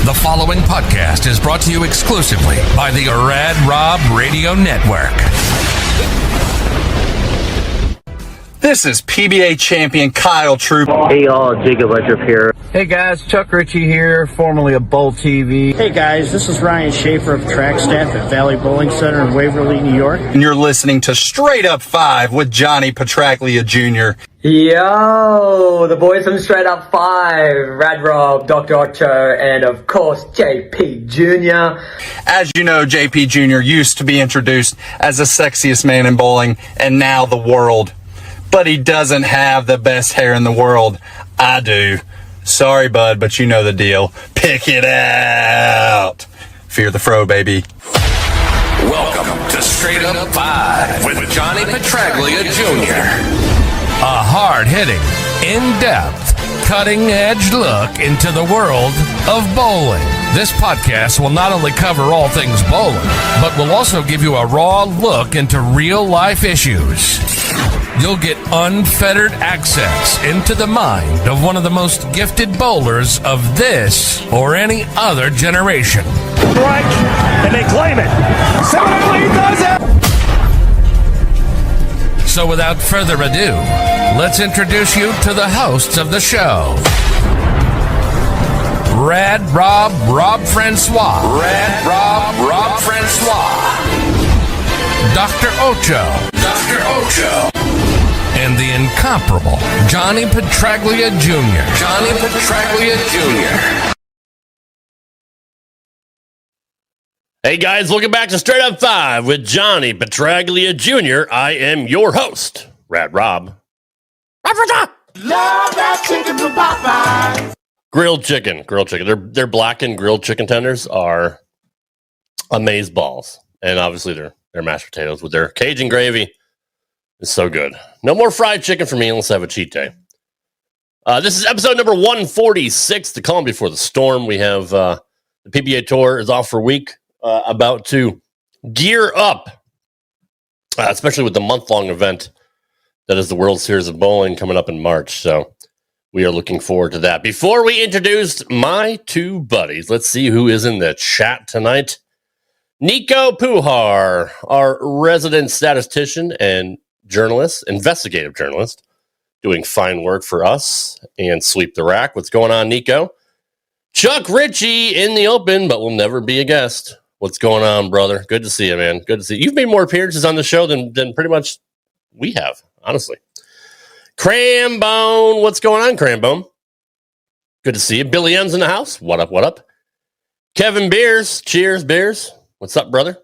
The following podcast is brought to you exclusively by the Rad Rob Radio Network. This is PBA champion Kyle Troop. Hey y'all, Jacob Electric here. Hey guys, Chuck Ritchie here, formerly of Bowl TV. Hey guys, this is Ryan Schaefer of track staff at Valley Bowling Center in Waverly, New York. And you're listening to Straight Up 5 with Johnny Petraglia Jr. Yo, the boys from Straight Up 5, Rad Rob, Dr Ocho, and of course JP Jr. As you know, JP Jr. used to be introduced as the sexiest man in bowling, and now the world. But he doesn't have the best hair in the world. I do. Sorry, bud, but you know the deal. Pick it out. Fear the fro, baby. Welcome to Straight Up 5 with Johnny Petraglia Jr. A hard-hitting, in-depth, cutting-edge look into the world of bowling. This podcast will not only cover all things bowling, but will also give you a raw look into real-life issues. You'll get unfettered access into the mind of one of the most gifted bowlers of this or any other generation. Strike, and they claim it. Somebody does it! So without further ado, let's introduce you to the hosts of the show. Rad Rob, Rob Francois. Rad Rob, Rob Francois. Dr Ocho. Dr Ocho. And the incomparable Johnny Petraglia Jr. Johnny Petraglia Jr. Hey guys, welcome back to Straight Up 5 with Johnny Petraglia Jr. I am your host, Rad Rob. Love that chicken from Popeyes. Grilled chicken. Their blackened grilled chicken tenders are amaze balls. And obviously their mashed potatoes with their Cajun gravy. It's so good. No more fried chicken for me unless I have a cheat day. This is episode number 146, the calm before the storm. We have the PBA Tour is off for a week, about to gear up, especially with the month-long event that is the World Series of Bowling coming up in March. So we are looking forward to that. Before we introduce my two buddies, let's see who is in the chat tonight. Nico Pujar, our resident statistician and journalist, investigative journalist, doing fine work for us and Sweep the Rack. What's going on, Nico? Chuck Ritchie in the open, but will never be a guest. What's going on, brother? Good to see you, man. Good to see you. You've made more appearances on the show than pretty much we have, honestly. Crambone, what's going on, Crambone? Good to see you. Billy M's in the house. What up, what up? Kevin Beers, cheers, Beers. What's up, brother?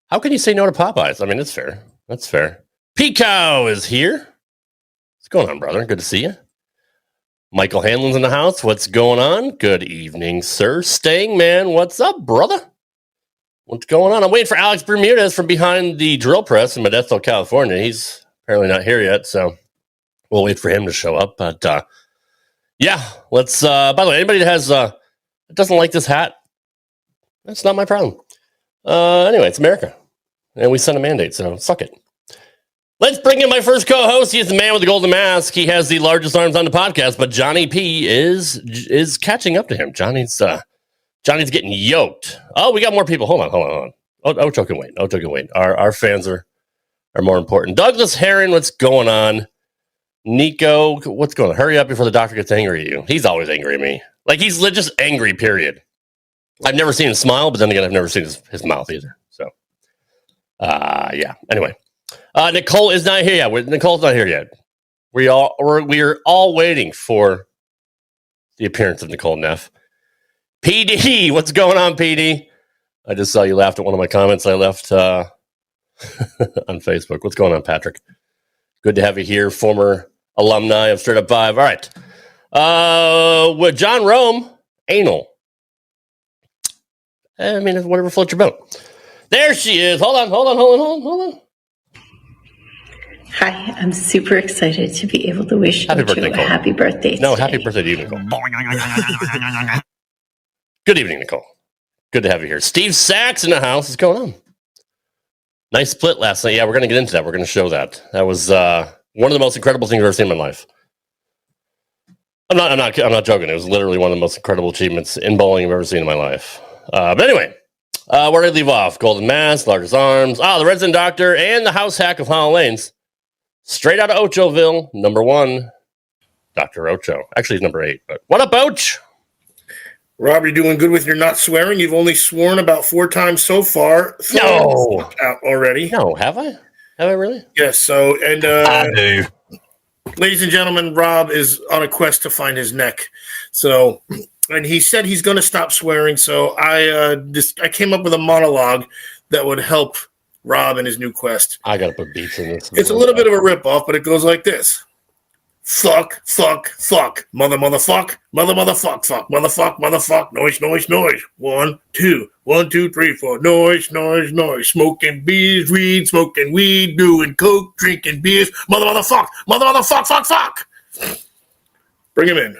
How can you say no to Popeyes? I mean, it's fair. That's fair. Pico is here. What's going on, brother? Good to see you. Michael Hanlon's in the house. What's going on? Good evening, sir. Staying man, what's up, brother? What's going on? I'm waiting for Alex Bermudez from behind the drill press in Modesto, California. He's apparently not here yet, so we'll wait for him to show up. But yeah, let's. By the way, anybody that has doesn't like this hat, that's not my problem. Anyway, it's America, and we sent a mandate, so suck it. Let's bring in my first co-host. He is the man with the golden mask. He has the largest arms on the podcast, but Johnny P is catching up to him. Johnny's getting yoked. Oh, we got more people. Hold on. Ocho can wait. Our fans are more important. Douglas Heron, what's going on? Nico, what's going on? Hurry up before the doctor gets angry at you. He's always angry at me. Like, he's just angry, period. I've never seen him smile, but then again, I've never seen his mouth either. So, yeah. Anyway. Nicole is not here yet. Nicole's not here yet. We are all waiting for the appearance of Nicole Neff. PD, what's going on, PD? I just saw you laughed at one of my comments I left on Facebook. What's going on, Patrick? Good to have you here, former alumni of Straight Up 5. All right. With John Rome, anal. I mean, whatever floats your boat. There she is. Hold on. Hi, I'm super excited to be able to wish happy Ocho birthday, a happy birthday today. Happy birthday to you, Nicole. Good evening, Nicole. Good to have you here. Steve Sachs in the house. What's going on? Nice split last night. Yeah, we're going to get into that. We're going to show that. That was one of the most incredible things I've ever seen in my life. I'm not joking. It was literally one of the most incredible achievements in bowling I've ever seen in my life. But anyway, where did I leave off? Golden Mask, Largest Arms, the Resident Doctor, and the House Hack of Hollow Lanes. Straight out of Ochoville, number 1, Dr. Ocho. Actually, he's number 8. But what up, Och? Rob, you're doing good with your not swearing. You've only sworn about 4 times so far. No. Out already. No, have I? Have I really? Yes. So, and I do. ladies and gentlemen, Rob is on a quest to find his neck. So, and he said he's going to stop swearing. So I came up with a monologue that would help Rob in his new quest. I got to put beats in this. It's a little bit of a ripoff, but it goes like this. Fuck, fuck, fuck, motherfuck, motherfuck, noise. 1, 2, 1, 2, 3, 4, noise. Smoking beers, smoking weed, doing coke, drinking beers, motherfuck. Bring him in.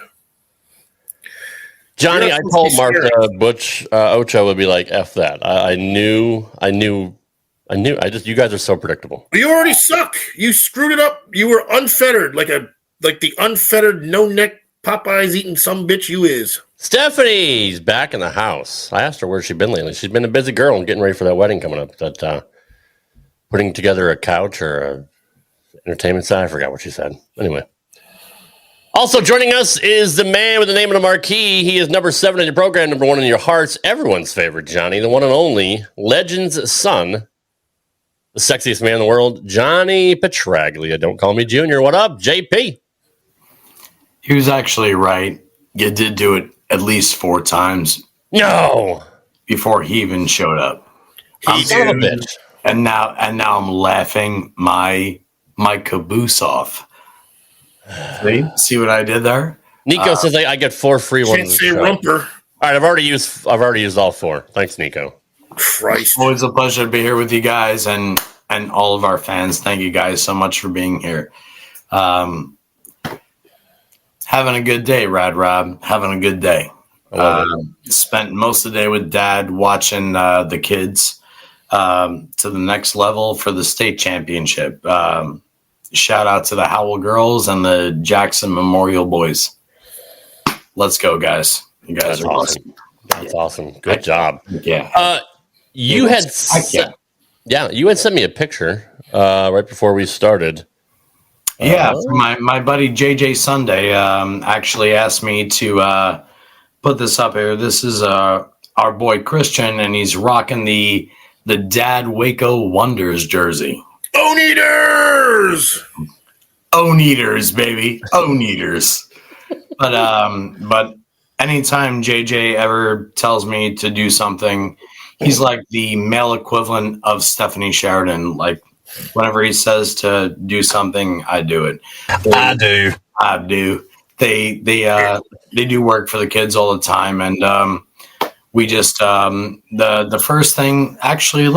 Johnny, I told Mark Butch Ocho would be like, F that. I knew. You guys are so predictable. You already suck. You screwed it up. You were unfettered, like the unfettered, no-neck Popeyes eating some bitch you is. Stephanie's back in the house. I asked her where she'd been lately. She's been a busy girl and getting ready for that wedding coming up. That putting together a couch or a entertainment side. I forgot what she said. Anyway. Also joining us is the man with the name of the marquee. He is number 7 in your program, number 1 in your hearts. Everyone's favorite, Johnny, the one and only Legend's son, the sexiest man in the world, Johnny Petraglia. Don't call me Junior. What up, JP? He was actually right. You did do it at least 4 times. No. Before he even showed up. Son of a bitch. And now I'm laughing my caboose off. See what I did there? Nico says I get 4 free ones. Can't say rumper. All right, I've already used all 4. Thanks, Nico. Christ. Always a pleasure to be here with you guys and all of our fans. Thank you guys so much for being here. Having a good day, Rad Rob. Having a good day. Spent most of the day with Dad watching the kids to the next level for the state championship. Shout out to the Howell girls and the Jackson Memorial boys. Let's go, guys. You guys are awesome. That's awesome. Good job. Yeah. You had sent me a picture right before we started. Yeah, my buddy JJ Sunday actually asked me to put this up here. This is our boy Christian, and he's rocking the Dad Waco Wonders jersey. Own-eaters, baby. Own-eaters. But anytime JJ ever tells me to do something, he's like the male equivalent of Stephanie Sheridan. Like, whenever he says to do something, I do it. I do. They do work for the kids all the time, and we just the first thing. Actually,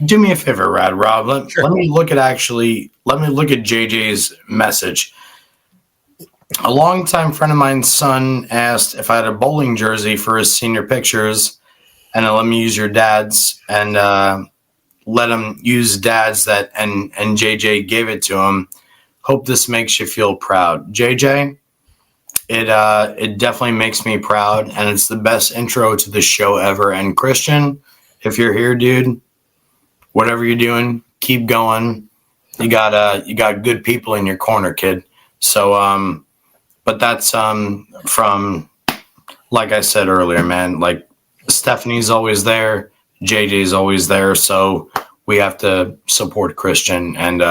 do me a favor, Rad Rob. Let me look at JJ's message. A longtime friend of mine's son asked if I had a bowling jersey for his senior pictures, and let me use your dad's, and let him use dad's that, and JJ gave it to him. Hope this makes you feel proud, JJ. It definitely makes me proud, and it's the best intro to the show ever. And Christian, if you're here, dude, whatever you're doing, keep going. You got good people in your corner, kid. So, but that's from, like I said earlier, man. Like Stephanie's always there, JJ's always there, so we have to support Christian, and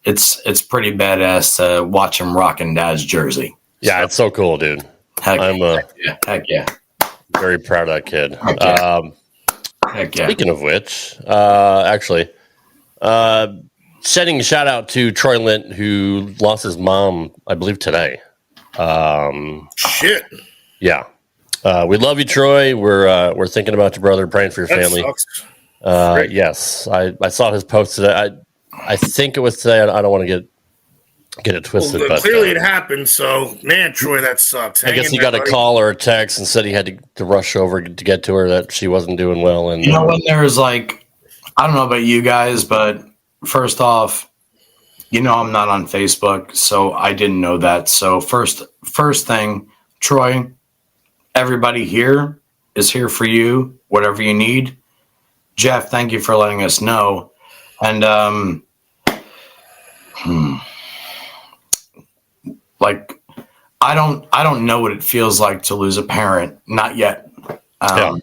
it's pretty badass to watch him rocking Dad's jersey. Yeah, it's so cool, dude. Heck yeah. Very proud of that kid. Heck yeah. Speaking of which, actually, sending a shout out to Troy Lint, who lost his mom, I believe, today. Shit. Yeah. We love you, Troy. We're thinking about your brother, praying for your family. Sucks. Yes, I saw his post today. I think it was today. I don't want to get it twisted. Well, but clearly it happened. So, man, Troy, that sucks. I guess he got a call or a text and said he had to rush over to get to her, that she wasn't doing well. And when there's like, I don't know about you guys, but first off, I'm not on Facebook, so I didn't know that. So first first thing, Troy, everybody here is here for you, whatever you need. Jeff, thank you for letting us know. And like, I don't know what it feels like to lose a parent. Not yet. I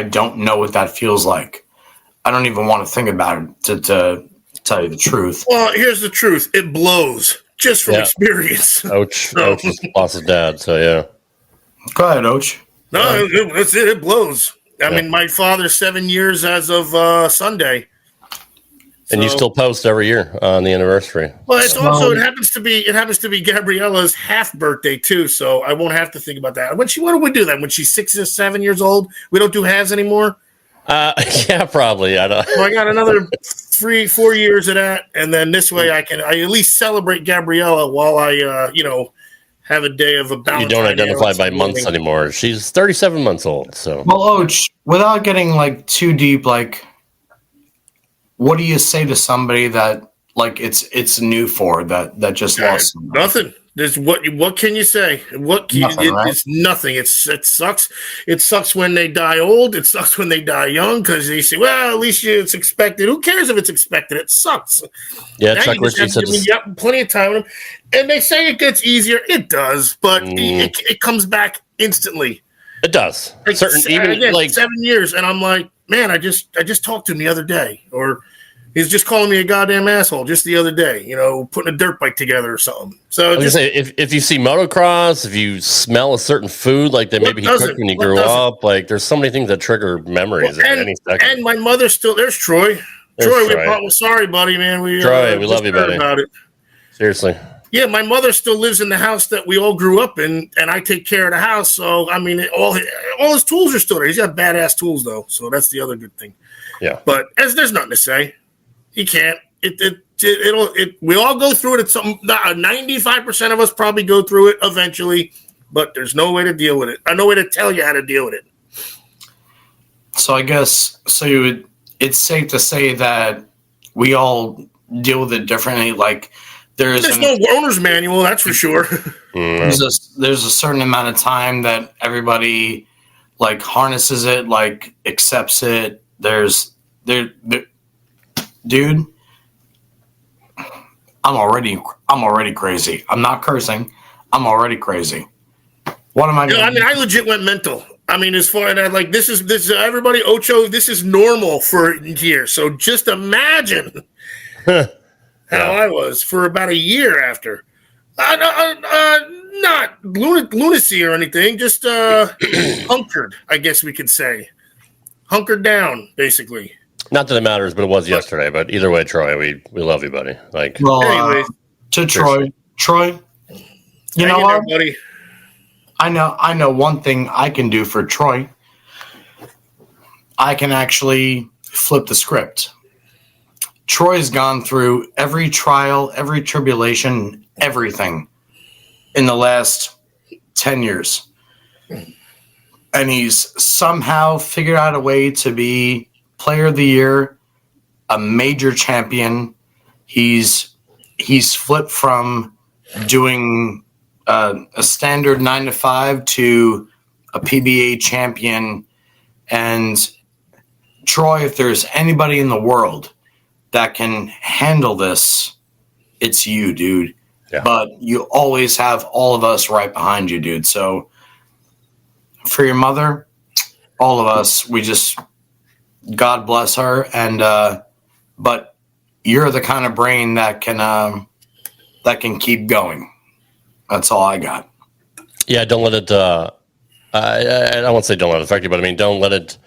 don't know what that feels like. I don't even want to think about it, to tell you the truth. Well, here's the truth. It blows just from experience. Ouch. Ouch lost his dad, so yeah. Go ahead, Och. No, that's it. It blows. I mean, my father's 7 years as of Sunday. And you still post every year on the anniversary. Well, it's also it happens to be Gabriella's half birthday too, so I won't have to think about that. What do we do then? When she's 6 or 7 years old, we don't do halves anymore. Yeah, probably. I don't. So I got another 3-4 years of that, and then this way I at least celebrate Gabriella while I have a day of a balance. You don't identify by months anymore. She's 37 months old. So well, Och, without getting like too deep, like, what do you say to somebody that like it's new for that just lost somebody? Nothing. There's what can you say? It's nothing. It sucks. It sucks when they die old. It sucks when they die young because they say, well, at least it's expected. Who cares if it's expected? It sucks. Yeah, now Chuck Ritchie said you got plenty of time with them. And they say it gets easier. It does, but it comes back instantly. It does. Like, again, like 7 years, and I'm like, man, I just talked to him the other day, or he's just calling me a goddamn asshole just the other day, putting a dirt bike together or something. So I was gonna say, if you see motocross, if you smell a certain food, like that maybe he cooked when you grew up, like there's so many things that trigger memories at any second. And my mother's still there's Troy. Troy, sorry, buddy, man. Troy, we love you, buddy. About it. Seriously. Yeah, my mother still lives in the house that we all grew up in, and I take care of the house. So I mean, all his tools are still there. He's got badass tools though, so that's the other good thing. Yeah. But there's nothing to say. You can't. We all go through it at some. 95% of us probably go through it eventually, but there's no way to deal with it. No way to tell you how to deal with it. So I guess it's safe to say that we all deal with it differently. Like there's no owner's manual, that's for sure. There's a certain amount of time that everybody like harnesses it, like accepts it. Dude, I'm already crazy. I'm not cursing. I'm already crazy. What am I doing? I mean, I legit went mental. I mean, as far as like this is everybody, Ocho, this is normal for here. So just imagine how I was for about a year after. Not lunacy or anything, just hunkered, I guess we could say. Hunkered down, basically. Not that it matters, but it was yesterday. But either way, Troy, we love you, buddy. Like, well, anyways, to Troy, you know what, buddy? I know one thing I can do for Troy. I can actually flip the script. Troy's gone through every trial, every tribulation, everything in the last 10 years. And he's somehow figured out a way to be Player of the Year, a major champion. He's flipped from doing a standard 9 to 5 to a PBA champion. And Troy, if there's anybody in the world that can handle this, it's you, dude. Yeah. But you always have all of us right behind you, dude. So for your mother, all of us, we just, God bless her. And but you're the kind of brain that can keep going. That's all I got. Yeah, don't let it. I won't say don't let it affect you, but I mean, don't let it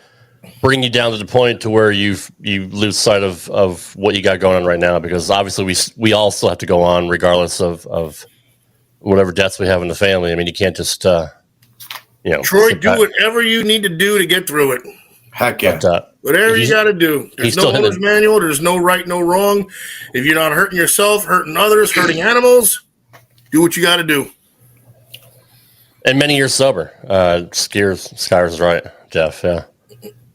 bring you down to the point to where you lose sight of what you got going on right now. Because obviously, we all still have to go on, regardless of whatever deaths we have in the family. I mean, you can't just Troy, do whatever you need to do to get through it. Heck yeah. But, whatever you got to do. There's no owner's manual. There's no right, no wrong. If you're not hurting yourself, hurting others, hurting animals, do what you got to do. And many years sober. Skyers is right, Jeff. Yeah,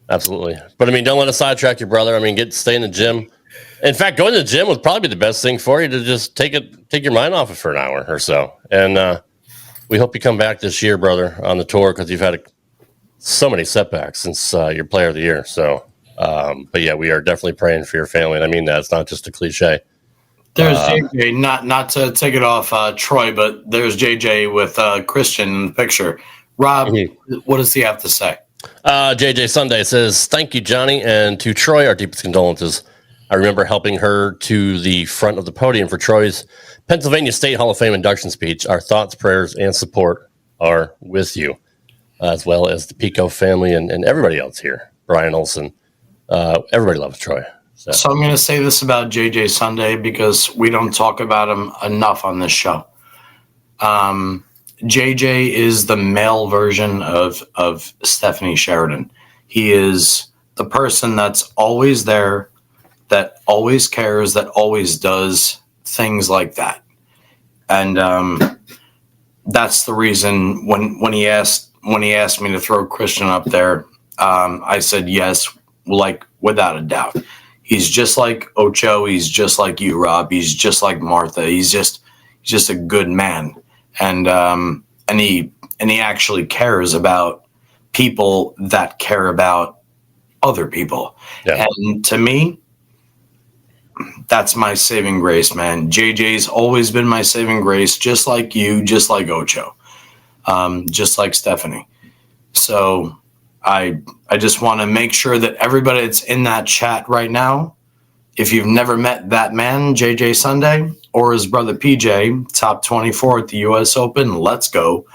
absolutely. But I mean, don't let it sidetrack your brother. I mean, stay in the gym. In fact, going to the gym would probably be the best thing for you to just take your mind off it for an hour or so. And we hope you come back this year, brother, on the tour because you've had so many setbacks since your Player of the Year. So, but yeah, we are definitely praying for your family, and I mean that. It's not just a cliche. There's JJ, not to take it off Troy, but there's JJ with Christian in the picture. Rob, what does he have to say? JJ Sunday says, "Thank you, Johnny, and to Troy, our deepest condolences. I remember helping her to the front of the podium for Troy's Pennsylvania State Hall of Fame induction speech. Our thoughts, prayers, and support are with you, as well as the Pico family and everybody else here. Brian Olson, everybody loves Troy." So I'm going to say this about JJ Sunday because we don't talk about him enough on this show. JJ is the male version of Stephanie Sheridan. He is the person that's always there, that always cares, that always does things like that. And that's the reason when he asked me to throw Christian up there, I said yes, like without a doubt. He's just like Ocho. He's just like you, Rob. He's just like Martha. He's just a good man, and he actually cares about people that care about other people. Yeah. And to me, that's my saving grace, man. JJ's always been my saving grace, just like you, just like Ocho, just like Stephanie. So I just want to make sure that everybody that's in that chat right now, if you've never met that man, JJ Sunday, or his brother PJ, top 24 at the U.S. Open, let's go.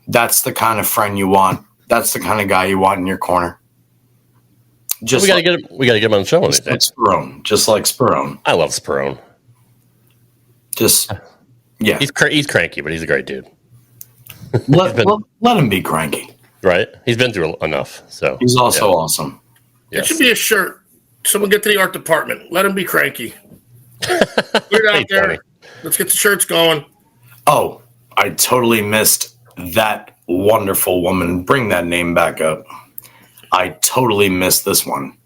That's the kind of friend you want. That's the kind of guy you want in your corner. Just we gotta get him on the show. Just like Sperone. Just like Sperone. I love Sperone. Just yeah. He's cranky, but he's a great dude. Let him be cranky. Right? He's been through enough. So he's also awesome. Yes. It should be a shirt. Someone get to the art department. Let him be cranky. Put it out there. Funny. Let's get the shirts going. Oh, I totally missed that wonderful woman. Bring that name back up. I totally missed this one.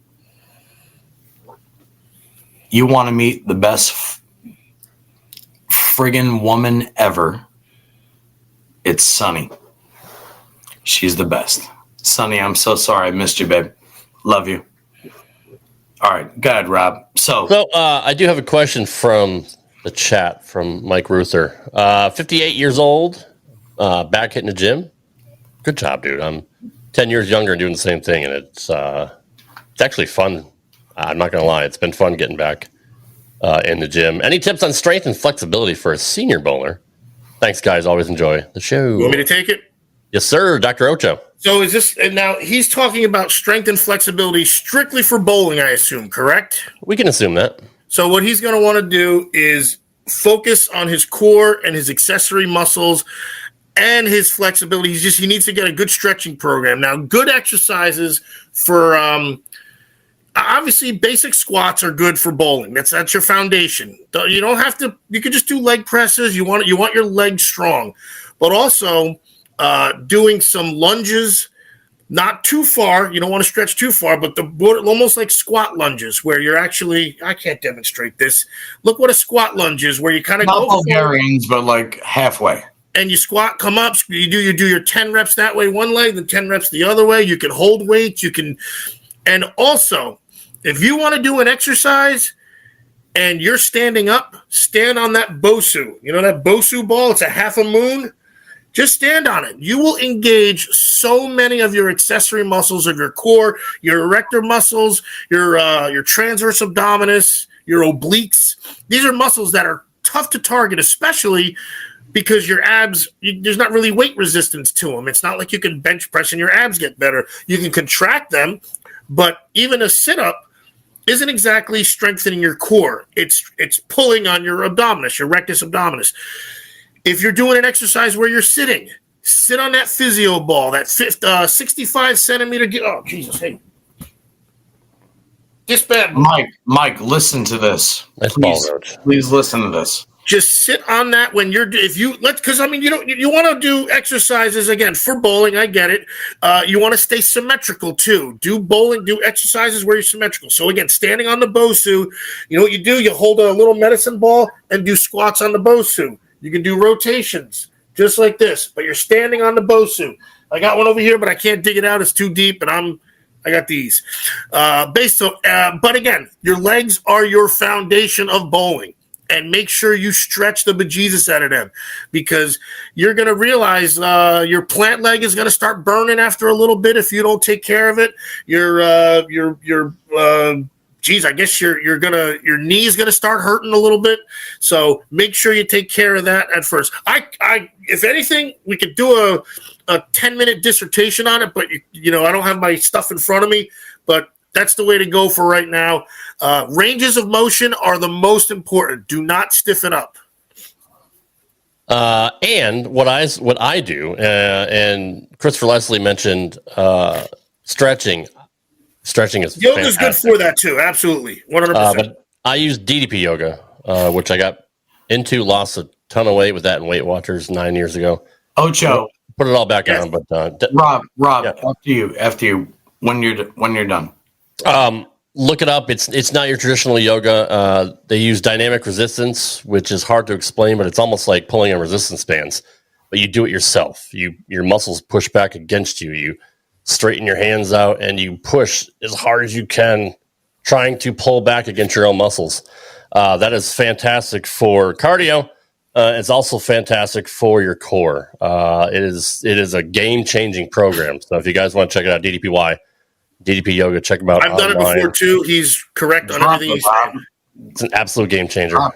You want to meet the best friggin' woman ever? It's Sunny. She's the best. Sunny, I'm so sorry I missed you, babe. Love you. All right, go ahead, Rob. So I do have a question from the chat from Mike Ruther. 58 years old, back hitting the gym. Good job, dude. I'm 10 years younger and doing the same thing, and it's actually fun. I'm not going to lie. It's been fun getting back in the gym. Any tips on strength and flexibility for a senior bowler? Thanks, guys. Always enjoy the show. You want me to take it? Yes, sir. Dr. Ocho. So is this, and now he's talking about strength and flexibility strictly for bowling, I assume, correct? We can assume that. So what he's going to want to do is focus on his core and his accessory muscles and his flexibility. He needs to get a good stretching program. Now, good exercises for, obviously basic squats are good for bowling. That's your foundation. You don't have to, you can just do leg presses. You want your legs strong, but also doing some lunges, not too far. You don't want to stretch too far, but almost like squat lunges where you're actually, I can't demonstrate this. Look what a squat lunge is, where you kind of go Bulgarians, but like halfway. And you squat, come up, you do your 10 reps that way one leg, then 10 reps the other way. You can hold weights, and also if you want to do an exercise and you're standing up, stand on that Bosu. You know that Bosu ball? It's a half a moon. Just stand on it. You will engage so many of your accessory muscles of your core, your erector muscles, your transverse abdominis, your obliques. These are muscles that are tough to target, especially because your abs, there's not really weight resistance to them. It's not like you can bench press and your abs get better. You can contract them, but even a sit-up isn't exactly strengthening your core. It's pulling on your abdominis, your rectus abdominis. If you're doing an exercise where you're sitting, sit on that physio ball, that 65 centimeter. Oh, Jesus, hey. This bad. Mike, listen to this. Nice please listen to this. just sit on that when you're because I mean you want to do exercises again for bowling. I get it. You want to stay symmetrical too. Do exercises where you're symmetrical. So again, standing on the Bosu, you know what you do? You hold a little medicine ball and do squats on the Bosu. You can do rotations just like this, but you're standing on the Bosu. I got one over here, but I can't dig it out. It's too deep, and I got these. But again, your legs are your foundation of bowling. And make sure you stretch the bejesus out of them, because you're going to realize your plant leg is going to start burning after a little bit if you don't take care of it. I guess your knee is going to start hurting a little bit. So make sure you take care of that at first. If anything, we could do a 10-minute dissertation on it, but I don't have my stuff in front of me, but that's the way to go for right now. Ranges of motion are the most important. Do not stiffen up. And what I do, and Christopher Leslie mentioned stretching. Stretching is yoga's good for that too. Absolutely, 100%. But I use DDP yoga, which I got into, lost a ton of weight with that in Weight Watchers 9 years ago. Ocho, put it all back on. But Rob, yeah. after you, when you're done. Look it up. It's not your traditional yoga. They use dynamic resistance, which is hard to explain, but it's almost like pulling on resistance bands. But you do it yourself. Your muscles push back against you. You straighten your hands out and you push as hard as you can, trying to pull back against your own muscles. That is fantastic for cardio. It's also fantastic for your core. It is a game-changing program. So if you guys want to check it out, DDP Yoga, check him out. I've done it before too. He's correct on everything he's saying. It's an absolute game changer. Drop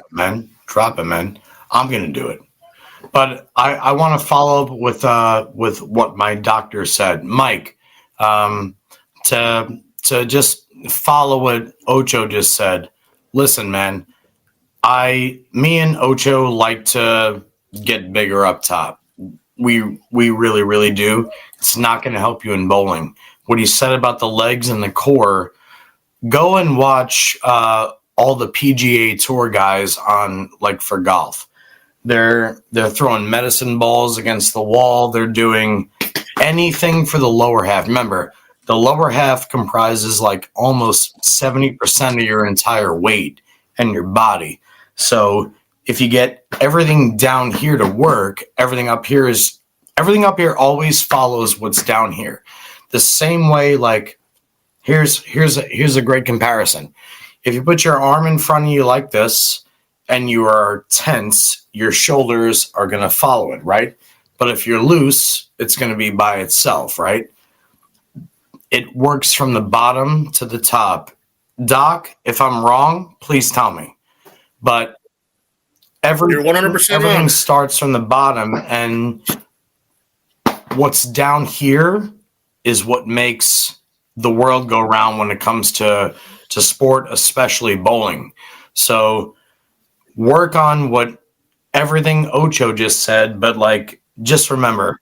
it, man. I'm gonna do it. But I want to follow up with what my doctor said, Mike. To just follow what Ocho just said. Listen, man. Me and Ocho like to get bigger up top. We really, really do. It's not going to help you in bowling. What he said about the legs and the core, go and watch all the PGA Tour guys on, like, for golf. They're throwing medicine balls against the wall. They're doing anything for the lower half. Remember, the lower half comprises like almost 70% of your entire weight and your body. So if you get everything down here to work, everything up here always follows what's down here. The same way, like, here's a great comparison. If you put your arm in front of you like this and you are tense, your shoulders are going to follow it, right? But if you're loose, it's going to be by itself, right? It works from the bottom to the top. Doc, if I'm wrong, please tell me. But you're 100% everything wrong. starts from the bottom, and what's down here is what makes the world go round when it comes to sport, especially bowling. So work on what everything Ocho just said, but like, just remember,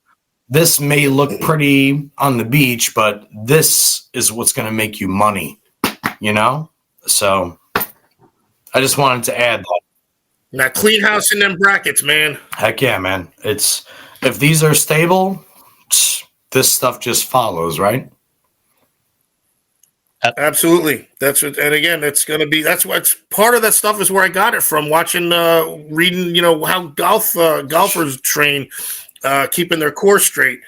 this may look pretty on the beach, but this is what's going to make you money, you know? So I just wanted to add that. Now, clean house in them brackets, man. Heck yeah, man. If these are stable, this stuff just follows, right? Absolutely. And again, that's what's part of that stuff is where I got it from, watching, reading, how golfers train, keeping their core straight.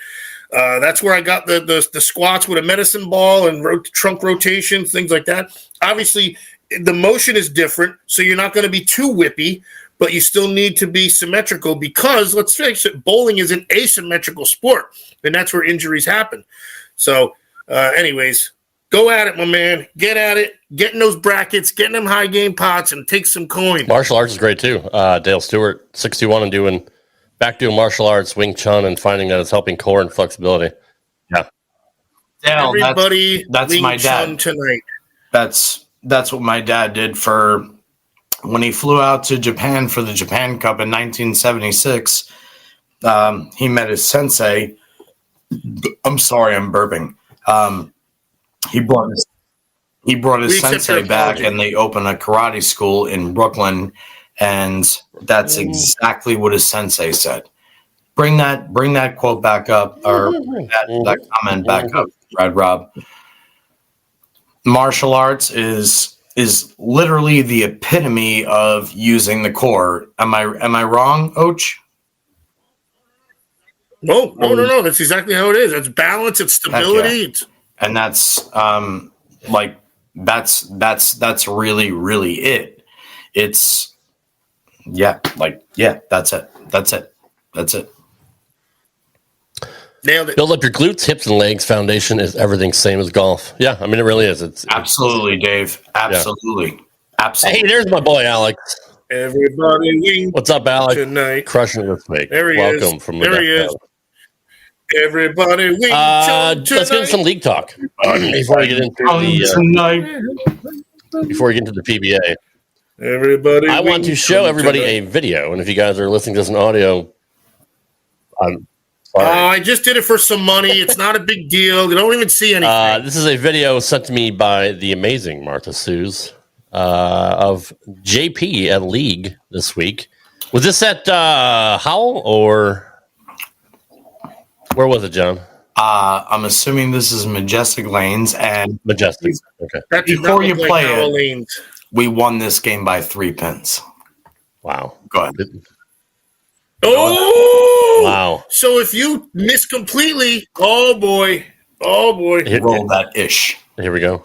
That's where I got the squats with a medicine ball and trunk rotations, things like that. Obviously, the motion is different, so you're not going to be too whippy, but you still need to be symmetrical, because, let's face it, bowling is an asymmetrical sport, and that's where injuries happen. So, anyways, go at it, my man. Get at it. Get in those brackets, get in them high game pots, and take some coin. Martial arts is great too. Dale Stewart, 61, and doing martial arts, Wing Chun, and finding that it's helping core and flexibility. Yeah. Dale, everybody, that's Wing my Chun dad tonight. That's what my dad did for when he flew out to Japan for the Japan Cup in 1976. He met his sensei. I'm sorry, I'm burping. He brought his sensei back, and they opened a karate school in Brooklyn. And that's exactly what his sensei said. Bring that quote back up, or that comment back up, Rad Rob. Martial arts is literally the epitome of using the core. Am I wrong, Och? No. That's exactly how it is. It's balance. It's stability. And that's that's really, really it. It's that's it. Nailed it. Build up your glutes, hips, and legs. Foundation is everything same as golf. Yeah, I mean it really is. It's absolutely, Dave. Absolutely. Absolutely. Hey, there's my boy Alex. Everybody wing. What's up, Alex? Tonight. Crushing it this week. There he Welcome is. from there he is. Everybody wing. Let's get into some league talk before we get into the PBA. Everybody. I want to show everybody a video, and if you guys are listening to this in audio, I'm sorry. I just did it for some money. It's not a big deal. They don't even see anything. This is a video sent to me by the amazing Martha Suze of JP at League this week. Was this at Howell or where was it, John? I'm assuming this is Majestic Lanes, and Majestic. Okay. Before you play it, we won this game by 3 pins. Wow. Go ahead. Oh! Wow. So if you miss completely, oh boy. Roll that ish. Here we go.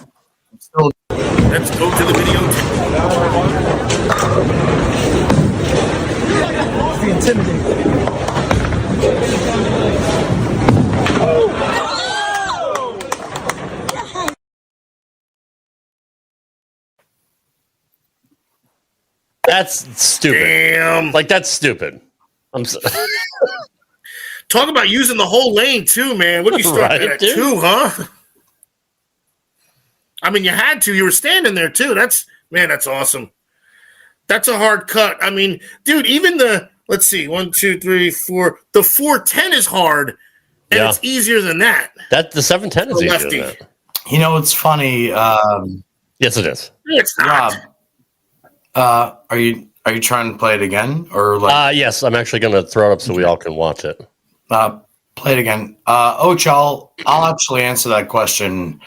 Let's go to the video. Be intimidating. That's stupid. Damn. Like, that's stupid. Talk about using the whole lane, too, man. What did you start Right, at dude. 2, huh? I mean, you had to. You were standing there, too. That's awesome. That's a hard cut. I mean, dude, even let's see, 1, 2, 3, 4. The 410 is hard, and it's easier than that. The 710 is easier than that. You know, it's funny. Yes, it is. It's not. Rob, are you trying to play it again, or like? Yes, I'm actually going to throw it up so we all can watch it. Play it again. Ocho, I'll actually answer that question.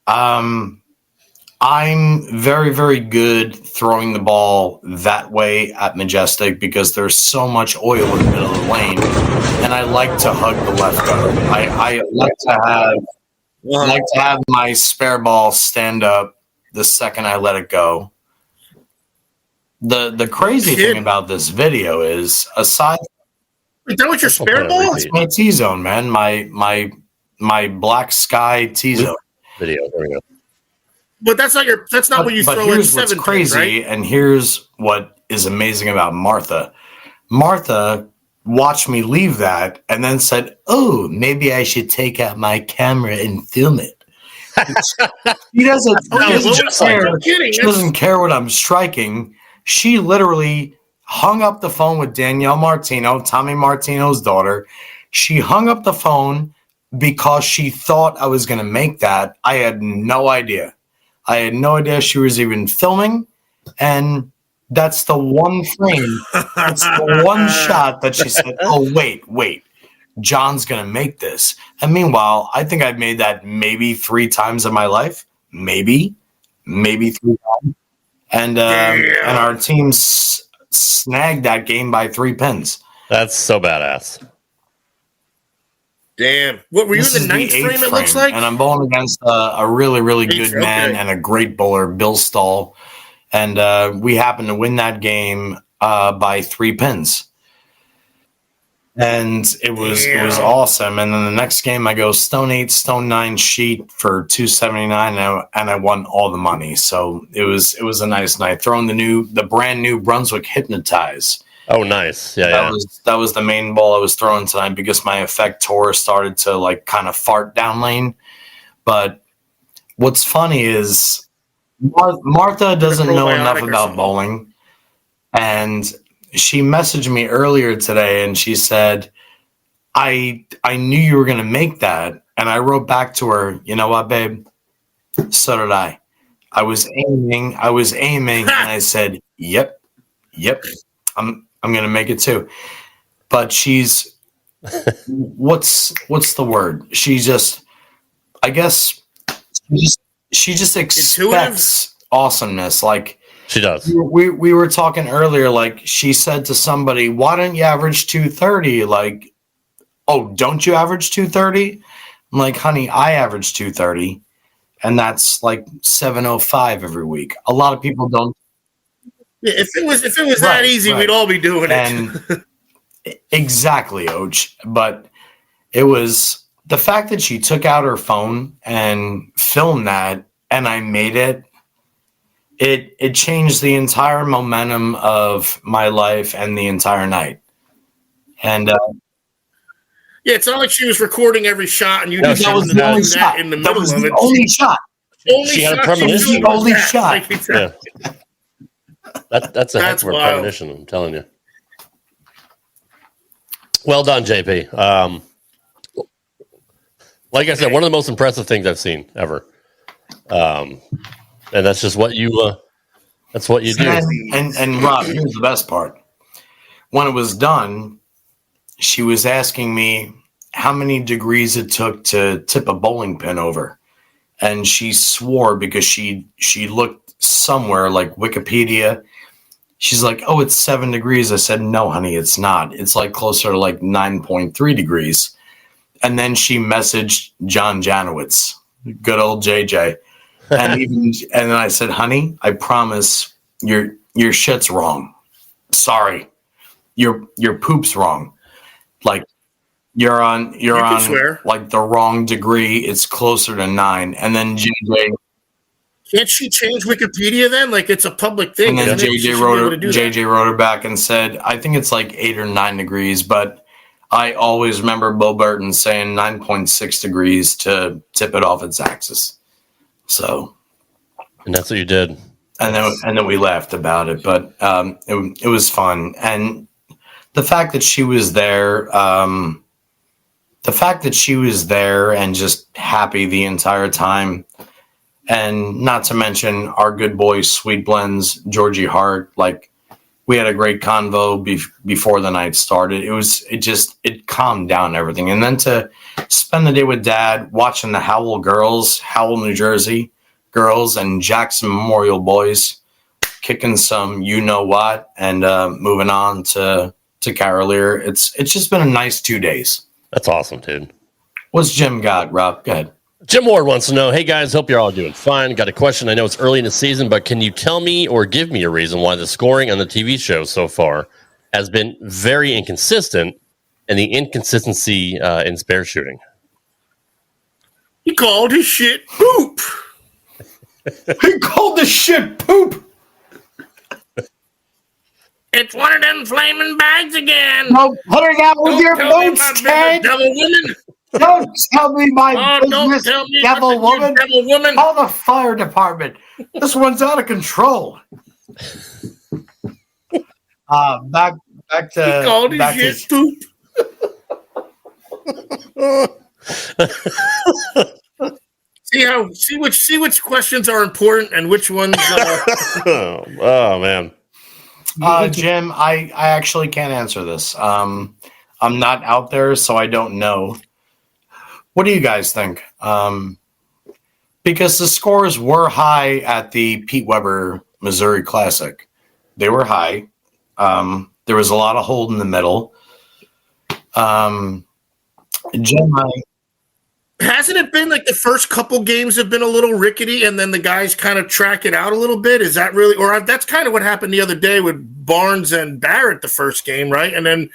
I'm very, very good throwing the ball that way at Majestic because there's so much oil in the middle of the lane, and I like to hug the left gutter. I like to have my spare ball stand up the second I let it go. The crazy thing about this video is, aside, is that what your spare ball? It's my T zone, man. My black sky T zone video. There we go. But that's not what you throw in here's 7 what's crazy, right? And here's what is amazing about Martha. Martha watched me leave that and then said, "Oh, maybe I should take out my camera and film it." She doesn't care. She doesn't care what I'm striking. She literally hung up the phone with Danielle Martino, Tommy Martino's daughter. She hung up the phone because she thought I was going to make that. I had no idea. She was even filming. And that's the one frame. It's the one shot that she said, "Oh, wait. John's going to make this." And meanwhile, I think I've made that maybe 3 times in my life. Maybe 3 times. And our team snagged that game by 3 pins. That's so badass. Damn. What were you in the 9th frame, it looks like? And I'm bowling against a really, really good man and a great bowler, Bill Stahl. And we happened to win that game by 3 pins. And it was awesome. And then the next game, I go stone 8, stone 9 sheet for $279, and I won all the money. So it was a nice night. Throwing the brand new Brunswick Hypnotize. Oh, nice. Yeah, That was the main ball I was throwing tonight because my effect tour started to like kind of fart down lane. But what's funny is Martha doesn't know enough about bowling, and she messaged me earlier today and she said, I knew you were going to make that. And I wrote back to her, "You know what, babe? So did I. I was aiming and I said, yep, Yep, I'm gonna make it too. But she's what's the word? She just, I guess, she just expects awesomeness. Like she does. We were talking earlier. Like she said to somebody, "Why don't you average 230?" Like, oh, don't you average 230? I'm like, honey, I average 230, and that's like 705 every week. A lot of people don't. Yeah, if it was that easy, we'd all be doing it. Exactly, Och. But it was the fact that she took out her phone and filmed that, and I made it. It changed the entire momentum of my life and the entire night. And yeah, it's not like she was recording every shot, and you just that was the only shot in the middle of it. Only shot. She had a premonition. The only shot. Yeah. That's a heck of a premonition, I'm telling you. Well done, JP. Like I said, one of the most impressive things I've seen ever. And that's just what you do. And Rob, here's the best part. When it was done, she was asking me how many degrees it took to tip a bowling pin over. And she swore because she looked somewhere like Wikipedia. She's like, oh, it's 7 degrees. I said, no, honey, it's not. It's like closer to like 9.3 degrees. And then she messaged John Janowitz, good old JJ. And then I said, honey, I promise your shit's wrong. Sorry. Your poop's wrong. Like you're on like the wrong degree. It's closer to 9. And then JJ, can't she change Wikipedia then? Like it's a public thing. And then JJ wrote her back and said, I think it's like 8 or 9 degrees, but I always remember Bill Burton saying 9.6 degrees to tip it off its axis. So, and that's what you did. And then we laughed about it, but it was fun. And the fact that she was there, and just happy the entire time. And not to mention our good boy Sweet Blends, Georgie Hart. Like we had a great convo before the night started. It calmed down everything. And then to spend the day with Dad, watching the Howell New Jersey girls, and Jackson Memorial boys kicking some you know what, and moving on to Carolier. It's just been a nice 2 days. That's awesome, dude. What's Jim got, Rob? Go ahead. Jim Ward wants to know, hey guys, hope you're all doing fine. Got a question. I know it's early in the season, but can you tell me or give me a reason why the scoring on the TV show so far has been very inconsistent, and the inconsistency in spare shooting? He called his shit poop. He called the shit poop. It's one of them flaming bags again. No, put it out with your boots, Ted. Devil woman. Don't tell me my business, don't tell me devil woman. Devil woman. Call the fire department. This one's out of control. Back to. He called his shit poop. See which questions are important and which ones. Oh man. Jim, I actually can't answer this. I'm not out there, so I don't know. What do you guys think? Because the scores were high at the Pete Weber Missouri Classic. They were high. There was a lot of hold in the middle. Jim, hasn't it been like the first couple games have been a little rickety, and then the guys kind of track it out a little bit? Is that really, or that's kind of what happened the other day with Barnes and Barrett the first game, right? And then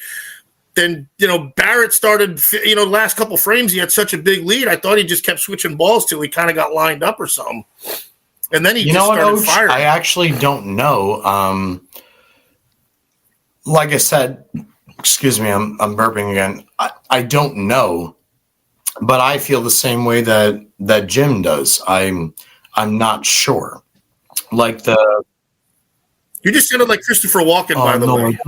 Barrett started, last couple frames he had such a big lead. I thought he just kept switching balls till he kind of got lined up or something, and then he just started firing. I actually don't know. Like I said, excuse me, I'm burping again. I don't know. But I feel the same way that Jim does. I'm not sure. Like you just sounded like Christopher Walken, by the way.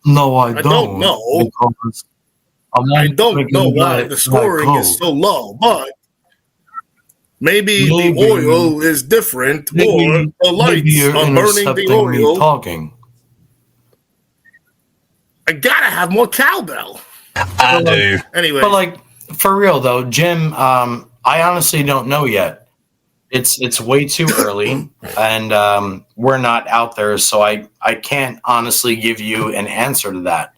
No, I don't. I don't know. I don't know why the scoring is so low, but maybe the oil is different, or the lights are burning the oil. Talking. I gotta have more cowbell. I do. Anyway, But like for real though, Jim, I honestly don't know yet. It's way too early, and we're not out there, so I can't honestly give you an answer to that.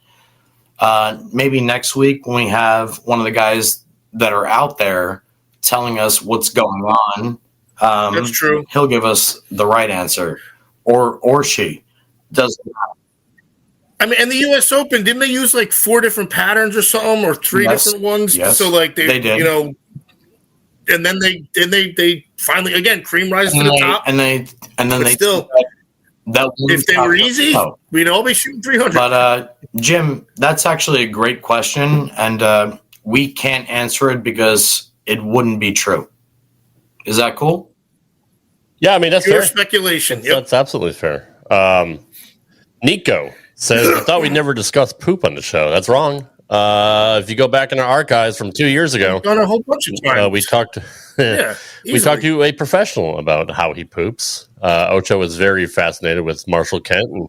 Maybe next week when we have one of the guys that are out there telling us what's going on, that's true. He'll give us the right answer, or she doesn't. I mean, and the U.S. Open, didn't they use like 4 different patterns or something, or 3 different ones? Yes, so like they did. You know, and then they finally again cream rises to the top, and then but they still. That If they were easy, we'd all be shooting 300. But Jim, that's actually a great question, and we can't answer it because it wouldn't be true. Is that cool? Yeah, I mean that's pure fair. speculation. That's absolutely fair. Nico says, "I thought we'd never discuss poop on the show. That's wrong. If you go back in our archives from 2 years ago, Done a whole bunch of times. we talked. Yeah, we talked to a professional about how he poops. Ocho was very fascinated with Marshall Kent. And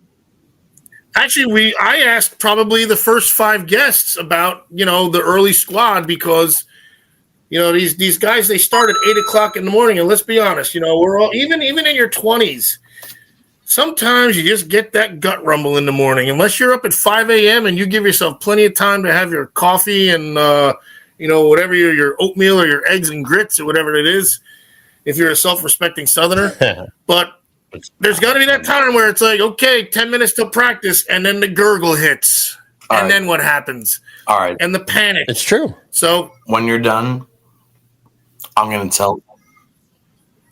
Actually, I asked probably the first 5 guests about the early squad because these guys, they start at 8:00 in the morning, and let's be honest, we're all even in your 20s. Sometimes you just get that gut rumble in the morning, unless you're up at 5 a.m. and you give yourself plenty of time to have your coffee and whatever your oatmeal or your eggs and grits or whatever it is. If you're a self-respecting Southerner, but there's got to be that time where it's like, okay, 10 minutes till practice, and then the gurgle hits, and then what happens? All right, and the panic. It's true. So when you're done, I'm going to tell.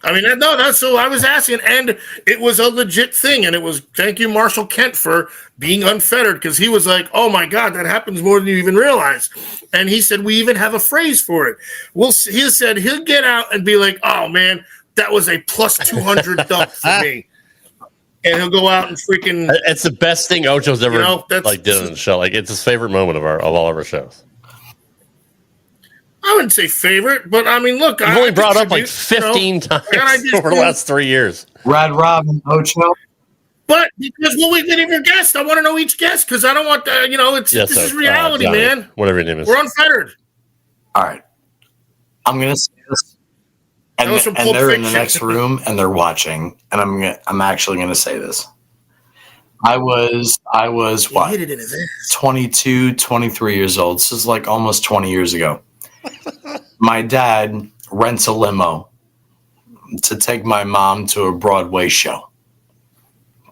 I mean, no, that's so I was asking, and it was a legit thing, and it was thank you, Marshall Kent, for being unfettered, because he was like, oh my God, that happens more than you even realize. And he said, we even have a phrase for it. He said he'll get out and be like, oh man, that was a plus 200 dump for me. And he'll go out and freaking. It's the best thing Ocho's ever did on the show. Like it's his favorite moment of all of our shows. I wouldn't say favorite, but I mean, look, I've only brought up like 15 times over the last 3 years. Rad Rob and Ocho. But because we didn't even guess, I want to know each guest because I don't want this is reality, Johnny, man. Whatever your name is. We're unfettered. All right, I'm gonna say this, and they're in the next room and they're watching, and I'm actually gonna say this. I was what? Hit it in his ass. 22, 23 years old. This is like almost 20 years ago. My dad rents a limo to take my mom to a Broadway show.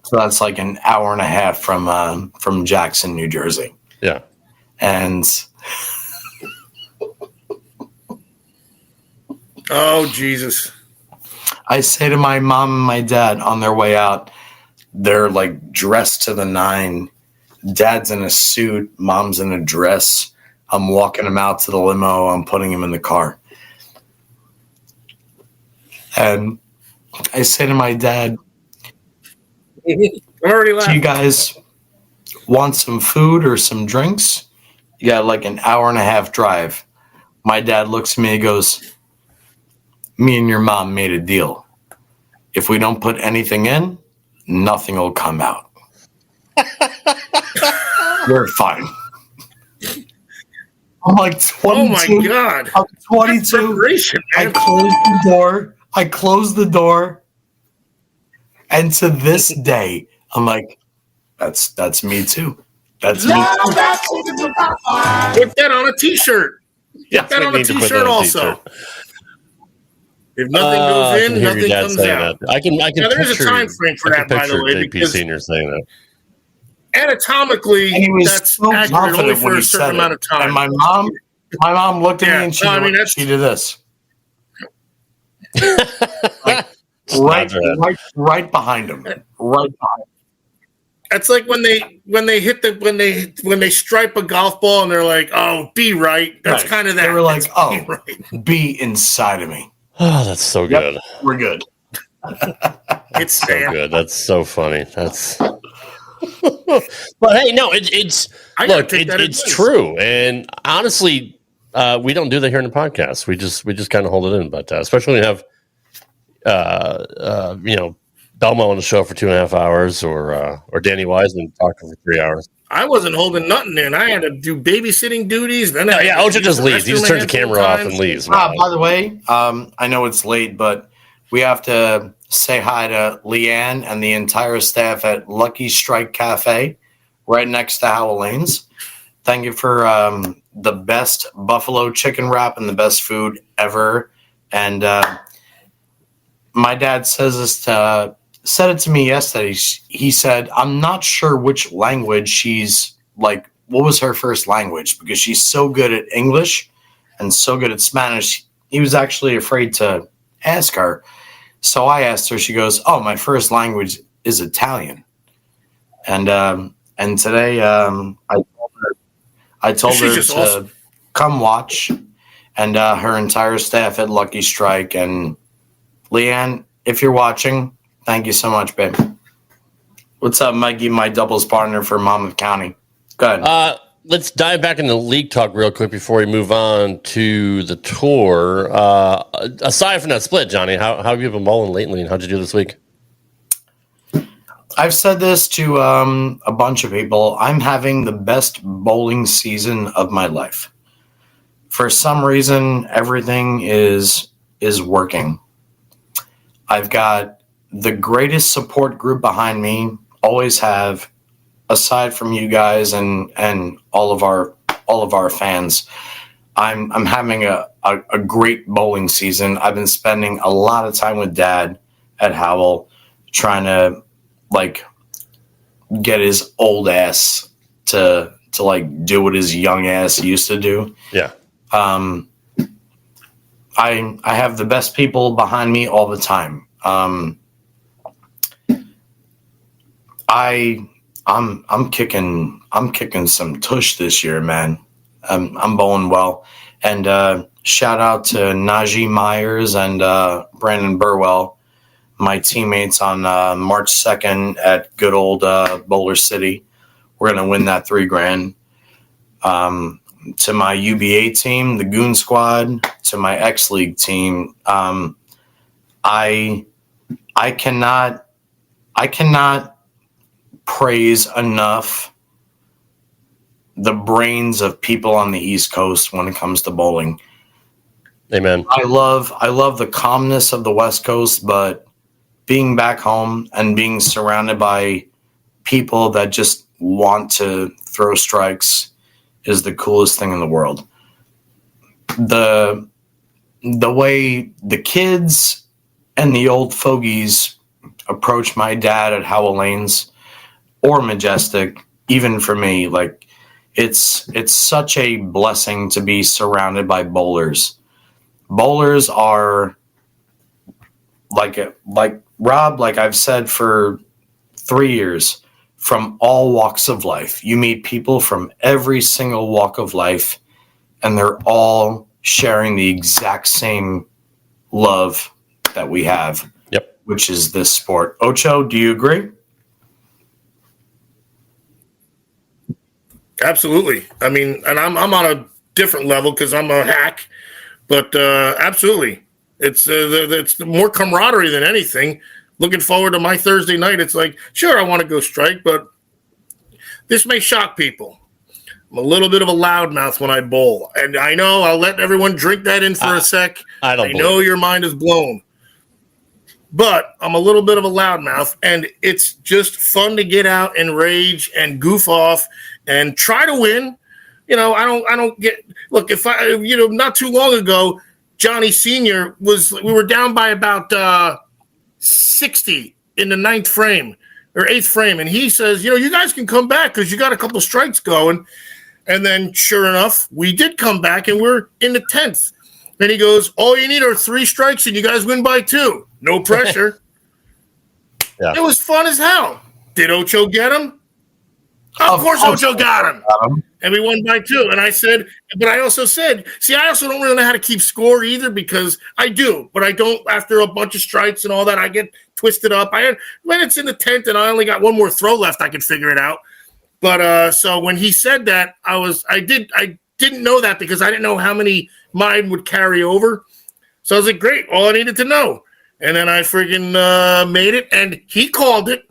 So that's like an hour and a half from Jackson, New Jersey. Yeah. And oh, Jesus. I say to my mom and my dad on their way out, they're like dressed to the nine. Dad's in a suit, mom's in a dress. I'm walking him out to the limo. I'm putting him in the car. And I say to my dad, already do you guys want some food or some drinks? You got like an hour and a half drive. My dad looks at me and goes, me and your mom made a deal. If we don't put anything in, nothing will come out. We're fine. I'm like 22. Oh my God. I'm 22. I closed the door. And to this day, I'm like, that's me too. That's me too. Put that on a t-shirt. Put that on a t-shirt also. If nothing goes in, nothing comes out. I can now, there is a time frame for that, by the way, JP because Senior saying that. Anatomically, that's so accurate only for a certain amount of time. And my mom looked at me and she did this. Like, right behind him. Right behind him. That's like when they stripe a golf ball and they're like, "Oh, be right." That's kind of that. They were like, "Oh, be inside of me." Oh, that's so good. Yep, we're good. It's so good. That's so funny. That's. But hey, no, it's true, and honestly, we don't do that here in the podcast. We just kind of hold it in, but especially when you have, Belmo on the show for 2.5 hours, or Danny Wiseman talking for 3 hours. I wasn't holding nothing in. I had to do babysitting duties. Then Ocho just leaves. He just turns the camera off and leaves. By the way, I know it's late, but we have to say hi to Leanne and the entire staff at Lucky Strike Cafe, right next to Howell Lanes. Thank you for the best buffalo chicken wrap and the best food ever. And my dad said it to me yesterday. He said, I'm not sure which language she's like, what was her first language? Because she's so good at English and so good at Spanish. He was actually afraid to ask her. So I asked her, she goes, oh, my first language is Italian. And today I told her to awesome. Come watch, and her entire staff at Lucky Strike. And Leanne, if you're watching, thank you so much, babe. What's up, Mikey, my doubles partner for Monmouth County? Go ahead. Let's dive back into league talk real quick before we move on to the tour. Aside from that split, Johnny, how have you been bowling lately, and how'd you do this week? I've said this to a bunch of people. I'm having the best bowling season of my life. For some reason, everything is working. I've got the greatest support group behind me, always have, aside from you guys and all of our fans. I'm having a great bowling season. I've been spending a lot of time with Dad at Howell, trying to like get his old ass to like do what his young ass used to do. Yeah. I have the best people behind me all the time. I'm kicking some tush this year, man. I'm bowling well. And shout out to Najee Myers and Brandon Burwell, my teammates on March 2nd at good old Bowler City. We're going to win that $3,000. To my UBA team, the Goon Squad, to my X League team, I cannot praise enough the brains of people on the East Coast when it comes to bowling. Amen. I love the calmness of the West Coast, but being back home and being surrounded by people that just want to throw strikes is the coolest thing in the world. The way the kids and the old fogies approach my dad at Howell Lanes or Majestic, even for me, like it's such a blessing to be surrounded by bowlers. Bowlers are like Rob, like I've said for 3 years, from all walks of life. You meet people from every single walk of life, and they're all sharing the exact same love that we have. Yep. Which is this sport. Ocho, do you agree? Absolutely. I mean, and I'm on a different level because I'm a hack, but absolutely, it's more camaraderie than anything. Looking forward to my Thursday night. It's like, sure, I want to go strike, but this may shock people. I'm a little bit of a loudmouth when I bowl, and I know I'll let everyone drink that in for a sec. I know your mind is blown, but I'm a little bit of a loudmouth, and it's just fun to get out and rage and goof off and try to win. You know, I don't get. Look, if I, not too long ago, Johnny Sr. we were down by about 60 in the 9th frame or 8th frame, and he says, you guys can come back because you got a couple strikes going. And then, sure enough, we did come back, and we're in the 10th. And he goes, all you need are 3 strikes, and you guys win by 2. No pressure. Yeah. It was fun as hell. Did Ocho get him? Of course Ocho got him. And we won by 2. And I said, but I also said, I also don't really know how to keep score either, because I do, but I don't after a bunch of strikes and all that. I get twisted up. When it's in the 10th and I only got one more throw left, I can figure it out. But so when he said that, I didn't know that because I didn't know how many mine would carry over. So I was like, great, all I needed to know. And then I freaking made it, and he called it.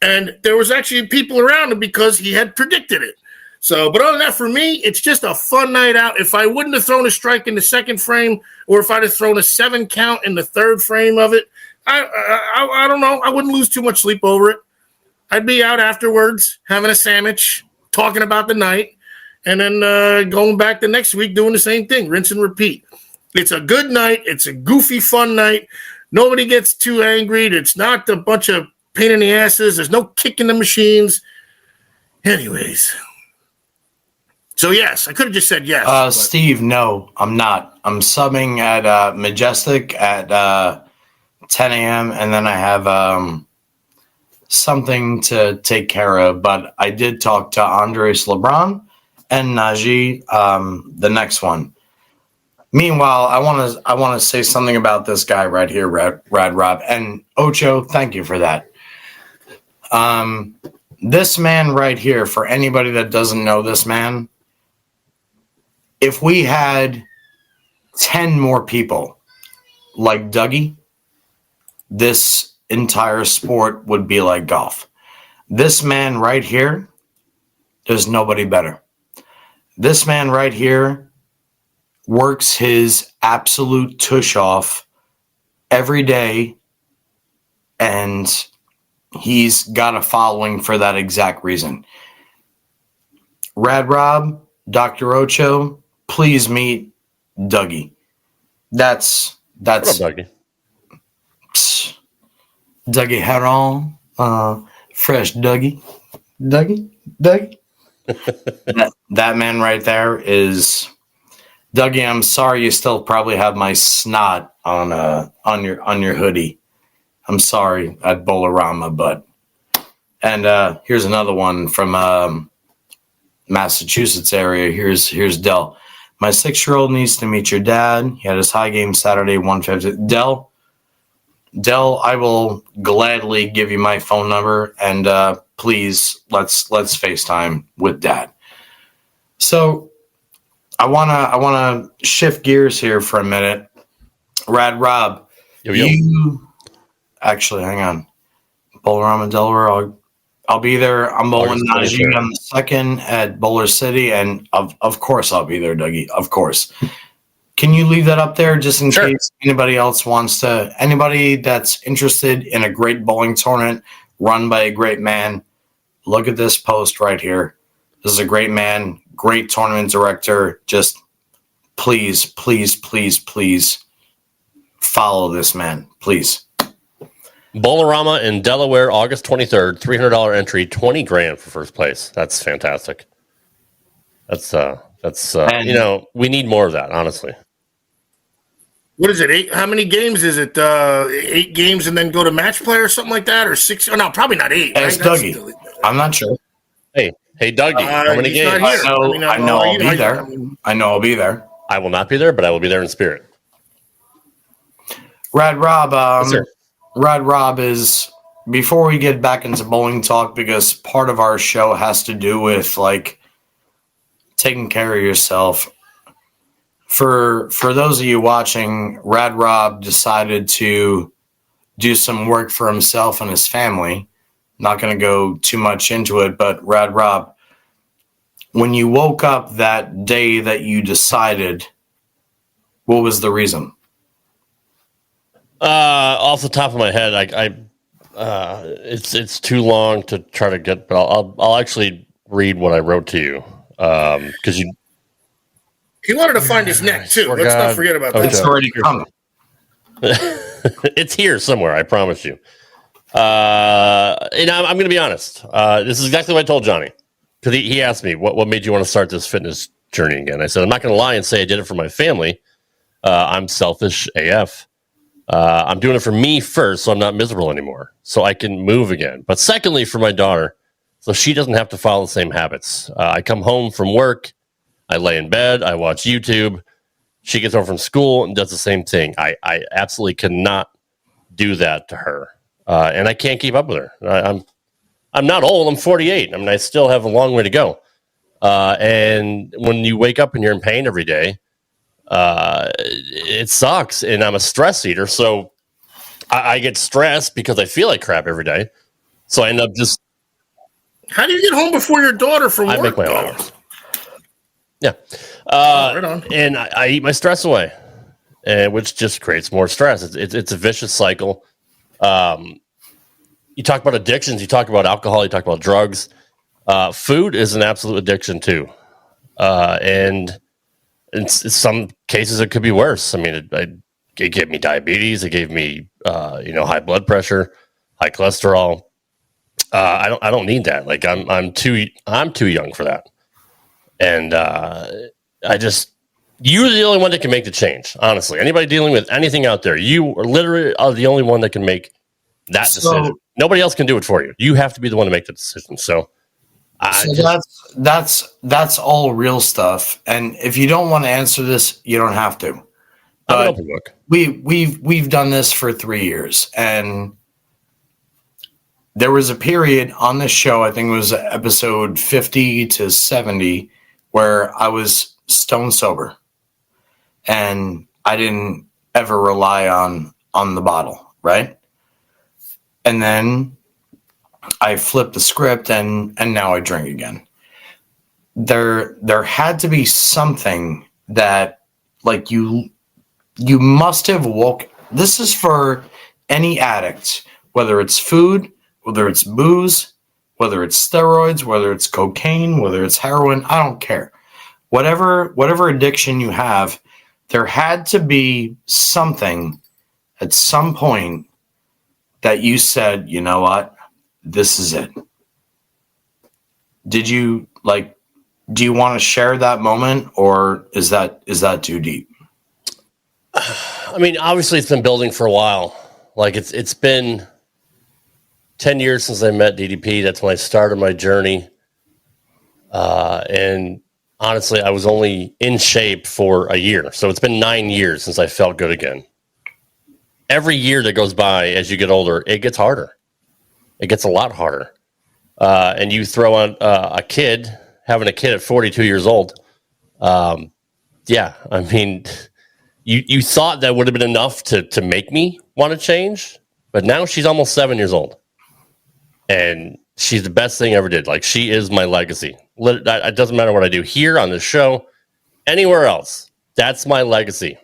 And there was actually people around him because he had predicted it. So, but other than that, for me, it's just a fun night out. If I wouldn't have thrown a strike in the second frame, or if I'd have thrown a 7 count in the third frame of it, I don't know. I wouldn't lose too much sleep over it. I'd be out afterwards, having a sandwich, talking about the night, and then going back the next week doing the same thing, rinse and repeat. It's a good night. It's a goofy, fun night. Nobody gets too angry. It's not a bunch of pain in the asses. There's no kick in the machines. Anyways. So, yes, I could have just said yes. Steve, no, I'm not. I'm subbing at Majestic at 10 a.m. and then I have something to take care of. But I did talk to Andres LeBron and Najee, the next one. Meanwhile, I want to say something about this guy right here, Rad Rob. And Ocho, thank you for that. This man right here, for anybody that doesn't know this man, if we had 10 more people like Dougie, this entire sport would be like golf. This man right here, there's nobody better. This man right here works his absolute tush off every day, and he's got a following for that exact reason. Rad Rob, Dr. Ocho, please meet Dougie. That's What up, Dougie? Dougie Heron, fresh Dougie. that man right there is Dougie. I'm sorry, you still probably have my snot on your hoodie. I'm sorry at Bolorama, but here's another one from Massachusetts area. Here's Dell. My 6-year-old needs to meet your dad. He had his high game Saturday, 150. Dell, I will gladly give you my phone number, and please let's FaceTime with Dad. So I wanna shift gears here for a minute. Rad Rob, you actually hang on. Bolorama, Delaware. I'll be there. I'm bowling Najee on the 2nd at Bowler City, and of course I'll be there, Dougie. Of course. Can you leave that up there just in case anybody else wants to? Anybody that's interested in a great bowling tournament run by a great man, look at this post right here. This is a great man, great tournament director. Just please, please, please, please follow this man, please. Bolorama in Delaware, August 23rd, $300 entry, $20,000 for first place. That's fantastic. That's we need more of that, honestly. What is it? 8? How many games is it? 8 games and then go to match play or something like that, or 6? Oh, no, probably not 8. Ask Dougie. I'm not sure. Hey, Dougie, how many games? I know I'll be there. I know I'll be there. I will not be there, but I will be there in spirit. Rad Rob, Rad Rob is, before we get back into bowling talk, because part of our show has to do with like taking care of yourself. For those of you watching, Rad Rob decided to do some work for himself and his family. Not going to go too much into it, but Rad Rob, when you woke up that day that you decided, what was the reason? Off the top of my head, it's too long to try to get, but I'll actually read what I wrote to you because he wanted to find his neck too. Let's not forget about that. It's already coming. It's here somewhere. I promise you. And I'm going to be honest. This is exactly what I told Johnny, because he asked me what made you want to start this fitness journey again. I said I'm not going to lie and say I did it for my family. I'm selfish AF. I'm doing it for me first, so I'm not miserable anymore, so I can move again. But secondly, for my daughter, so she doesn't have to follow the same habits. I come home from work, I lay in bed, I watch YouTube. She gets home from school and does the same thing. I absolutely cannot do that to her, and I can't keep up with her. I'm not old. I'm 48. I mean, I still have a long way to go. And when you wake up and you're in pain every day, it sucks, and I'm a stress eater, so I get stressed because I feel like crap every day. So I end up just. How do you get home before your daughter from work? I make my own hours. Yeah. Right on. And I eat my stress away, which just creates more stress. It's a vicious cycle. You talk about addictions, you talk about alcohol, you talk about drugs. Food is an absolute addiction too. And in some cases it could be worse. I mean, it gave me diabetes. It gave me, high blood pressure, high cholesterol. I don't need that. Like I'm too young for that. And you're the only one that can make the change. Honestly, anybody dealing with anything out there, you are literally the only one that can make that decision. Nobody else can do it for you. You have to be the one to make the decision. So that's all real stuff. And if you don't want to answer this, you don't have to. But we've done this for 3 years, and there was a period on this show, I think it was episode 50 to 70, where I was stone sober, and I didn't ever rely on the bottle, right? And then I flipped the script, and now I drink again. There had to be something that, like, you must have woke. This is for any addict, whether it's food, whether it's booze, whether it's steroids, whether it's cocaine, whether it's heroin, I don't care. Whatever addiction you have, there had to be something at some point that you said, you know what, this is it. Do you want to share that moment, or is that too deep? I mean, obviously it's been building for a while. Like it's been 10 years since I met DDP. That's when I started my journey. And honestly, I was only in shape for a year. So it's been 9 years since I felt good again. Every year that goes by as you get older, it gets harder. It gets a lot harder. And you throw on having a kid at 42 years old. Yeah, I mean, you thought that would have been enough to make me want to change, but now she's almost 7 years old. And she's the best thing I ever did. Like, she is my legacy. It doesn't matter what I do here on the show, anywhere else. That's my legacy.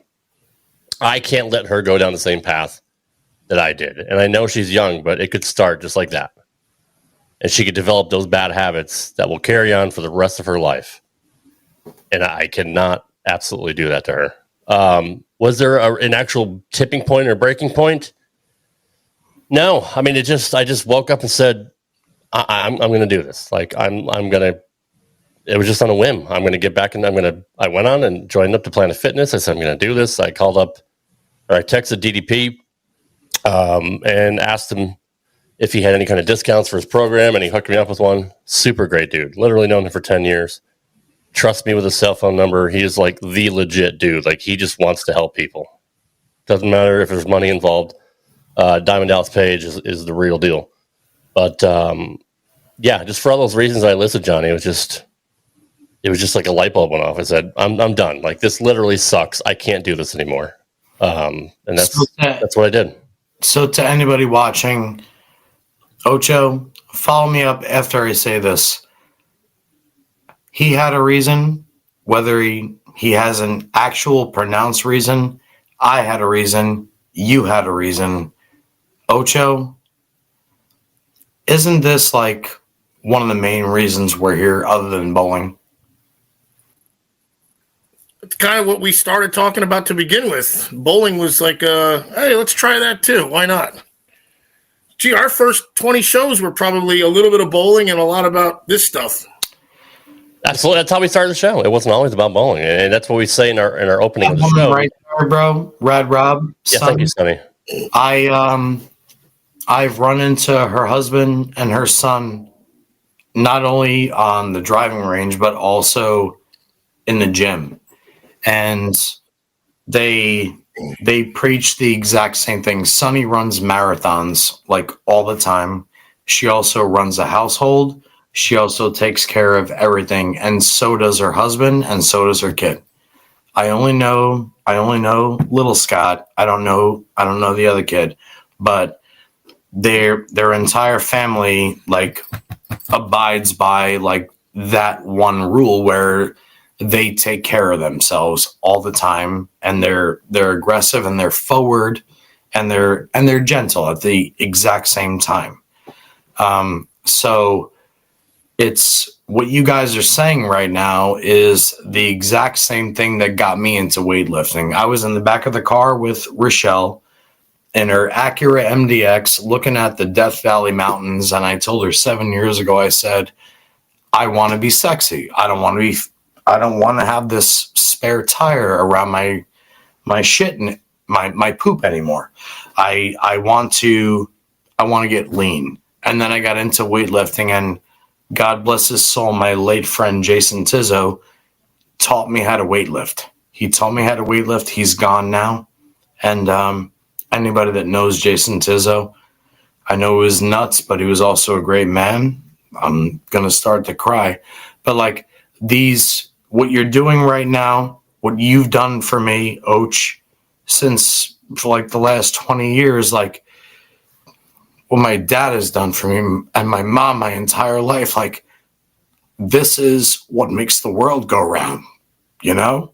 I can't let her go down the same path that I did. And I know she's young, but it could start just like that. And she could develop those bad habits that will carry on for the rest of her life. And I cannot absolutely do that to her. Was there an actual tipping point or breaking point? No. I mean, I just woke up and said, I'm going to do this. Like, I'm going to, it was just on a whim. I'm going to get back, and I went on and joined up to Planet Fitness. I said, I'm going to do this. I texted DDP and asked him if he had any kind of discounts for his program, and he hooked me up with one. Super great dude. Literally known him for 10 years. Trust me with his cell phone number. He is like the legit dude. Like, he just wants to help people. Doesn't matter if there's money involved. Diamond Dallas Page is the real deal. But yeah, just for all those reasons I listed, Johnny, it was just like a light bulb went off. I said, I'm done. Like, this literally sucks. I can't do this anymore. And that's what I did. So to anybody watching, Ocho, follow me up after I say this. He had a reason, whether he has an actual pronounced reason. I had a reason. You had a reason. Ocho, isn't this like one of the main reasons we're here other than bowling? It's kind of what we started talking about to begin with. Bowling was like, hey, let's try that too. Why not? Gee, our first 20 shows were probably a little bit of bowling and a lot about this stuff. Absolutely. That's how we started the show. It wasn't always about bowling. And that's what we say in our opening of the show. Right there, bro. Rad Rob. Yeah, thank you, Sonny. I've run into her husband and her son not only on the driving range, but also in the gym. And they preach the exact same thing. Sonny runs marathons like all the time. She also runs a household. She also takes care of everything, and so does her husband, and so does her kid. I only know little Scott. I don't know the other kid. but their entire family like abides by like that one rule where they take care of themselves all the time, and they're aggressive and they're forward and they're gentle at the exact same time. So it's what you guys are saying right now is the exact same thing that got me into weightlifting. I was in the back of the car with Rochelle in her Acura MDX looking at the Death Valley Mountains. And I told her 7 years ago, I said, I want to be sexy. I don't want to have this spare tire around my shit and my poop anymore. I want to get lean. And then I got into weightlifting, and God bless his soul, my late friend Jason Tizzo taught me how to weightlift. He taught me how to weightlift. He's gone now. And anybody that knows Jason Tizzo, I know he was nuts, but he was also a great man. I'm going to start to cry. But like what you're doing right now, what you've done for me, Och, for like the last 20 years, like what my dad has done for me and my mom my entire life, like this is what makes the world go round, you know?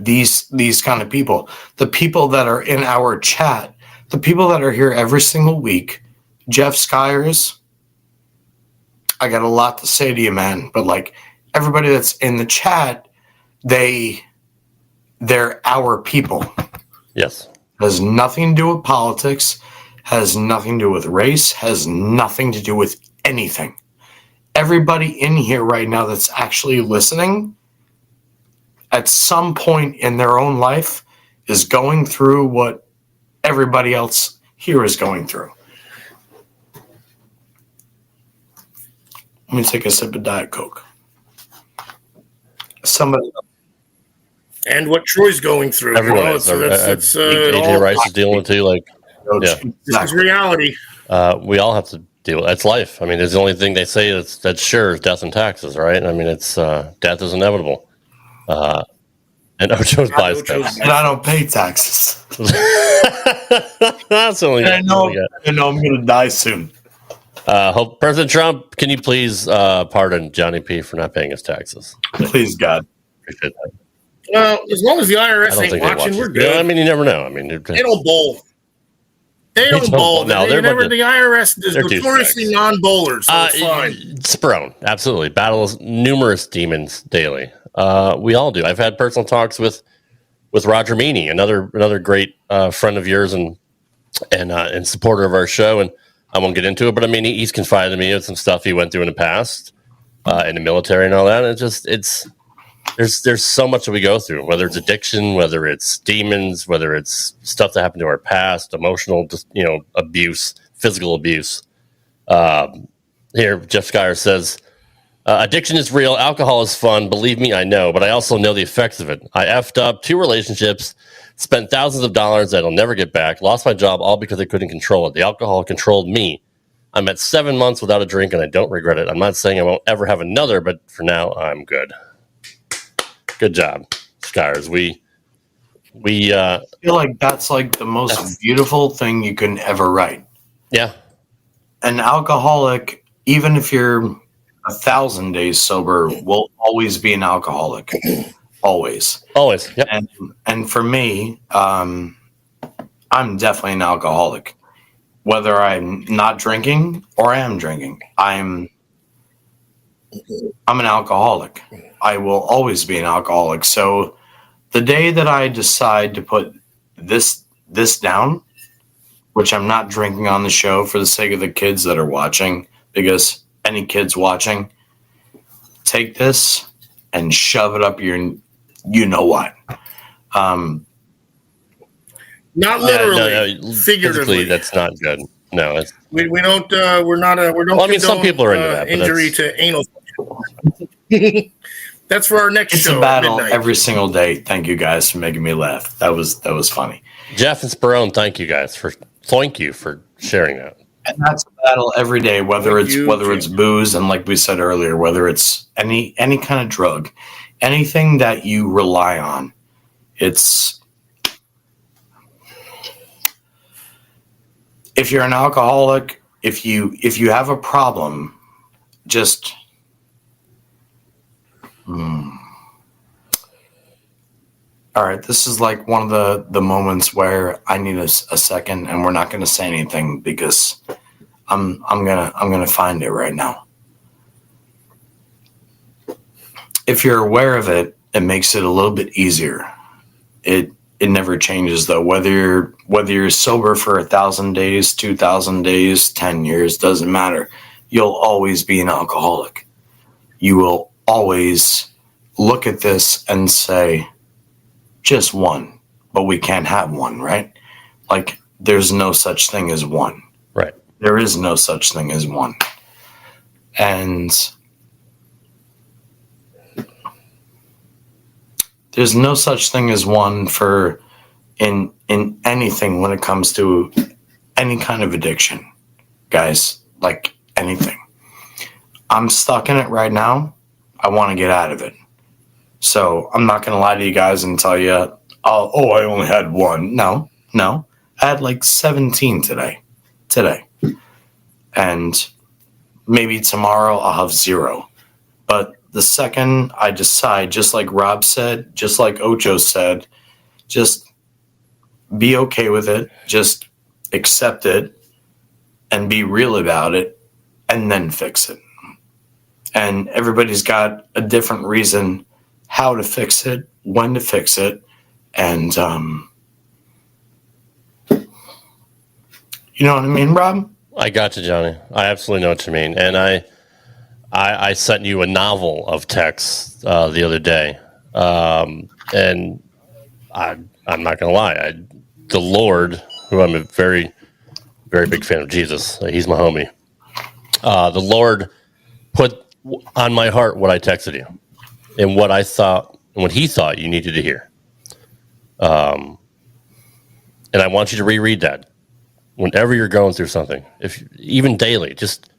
These kind of people, the people that are in our chat, the people that are here every single week, Jeff Skyers, I got a lot to say to you, man, but like everybody that's in the chat, they're our people. Yes. Has nothing to do with politics, has nothing to do with race, has nothing to do with anything. Everybody in here right now that's actually listening at some point in their own life is going through what everybody else here is going through. Let me take a sip of Diet Coke. Somebody. And what Troy's going through. Everyone is. AJ Rice is dealing with too. Like, yeah, this is reality. We all have to deal with. That's life. I mean, it's the only thing they say that's sure is death and taxes, right? I mean, it's death is inevitable. And Ocho's biceps. And I don't pay taxes. That's the only. I know I'm going to die soon. Hope President Trump, can you please pardon Johnny P for not paying his taxes? Please, God. Appreciate that. Well, as long as the IRS ain't watching, we're good. Yeah, I mean, you never know. I mean, they don't bowl. They don't bowl. No, the IRS is notoriously non-bowlers, so it's fine. Sperone, absolutely. Battles numerous demons daily. We all do. I've had personal talks with Roger Meany, another great friend of yours and supporter of our show, and I won't get into it, but I mean, he's confided to me of some stuff he went through in the past, in the military and all that. And there's so much that we go through, whether it's addiction, whether it's demons, whether it's stuff that happened to our past, emotional, abuse, physical abuse. Here, Jeff Skyer says, addiction is real. Alcohol is fun. Believe me, I know, but I also know the effects of it. I effed up 2 relationships, spent thousands of dollars that I'll never get back, lost my job all because I couldn't control it. The alcohol controlled me. I'm at 7 months without a drink and I don't regret it. I'm not saying I won't ever have another, but for now, I'm good. Good job, Skyers. We I feel like that's like the most beautiful thing you can ever write. Yeah. An alcoholic, even if you're 1,000 days sober, will always be an alcoholic. Always. Yep. And for me, I'm definitely an alcoholic. Whether I'm not drinking or I am drinking, I'm an alcoholic. I will always be an alcoholic. So the day that I decide to put this down, which I'm not drinking on the show for the sake of the kids that are watching, because any kids watching, take this and shove it up your, you know what. Not literally, no, figuratively. That's not good. No, we don't. We're not. We don't. Well, I mean, some people are into that. Injury to anal. That's for our next show. It's a battle every single day. Thank you guys for making me laugh. That was funny. Jeff and Sperone, thank you for sharing that. And that's a battle every day, whether it's booze, and like we said earlier, whether it's any kind of drug, anything that you rely on. if you're an alcoholic, if you have a problem, just all right, this is like one of the moments where I need a second, and we're not going to say anything because I'm gonna find it right now. If you're aware of it, it makes it a little bit easier. It never changes though. Whether you're sober for 1,000 days, 2,000 days, 10 years, doesn't matter. You'll always be an alcoholic. You will always look at this and say, just one, but we can't have one, right? Like, there's no such thing as one. Right. There is no such thing as one. And there's no such thing as one for in anything when it comes to any kind of addiction, guys, like anything. I'm stuck in it right now. I want to get out of it. So I'm not going to lie to you guys and tell you, oh, I only had one. No. I had like 17 today. And maybe tomorrow I'll have 0. But the second I decide, just like Rob said, just like Ocho said, just be okay with it. Just accept it and be real about it and then fix it. And everybody's got a different reason how to fix it, when to fix it. And, you know what I mean, Rob? I got you, Johnny. I absolutely know what you mean. And I sent you a novel of texts the other day. And I'm not going to lie. The Lord, who I'm a very, very big fan of Jesus, he's my homie. The Lord put on my heart what I texted you and what I thought and what he thought you needed to hear. And I want you to reread that whenever you're going through something, even daily, just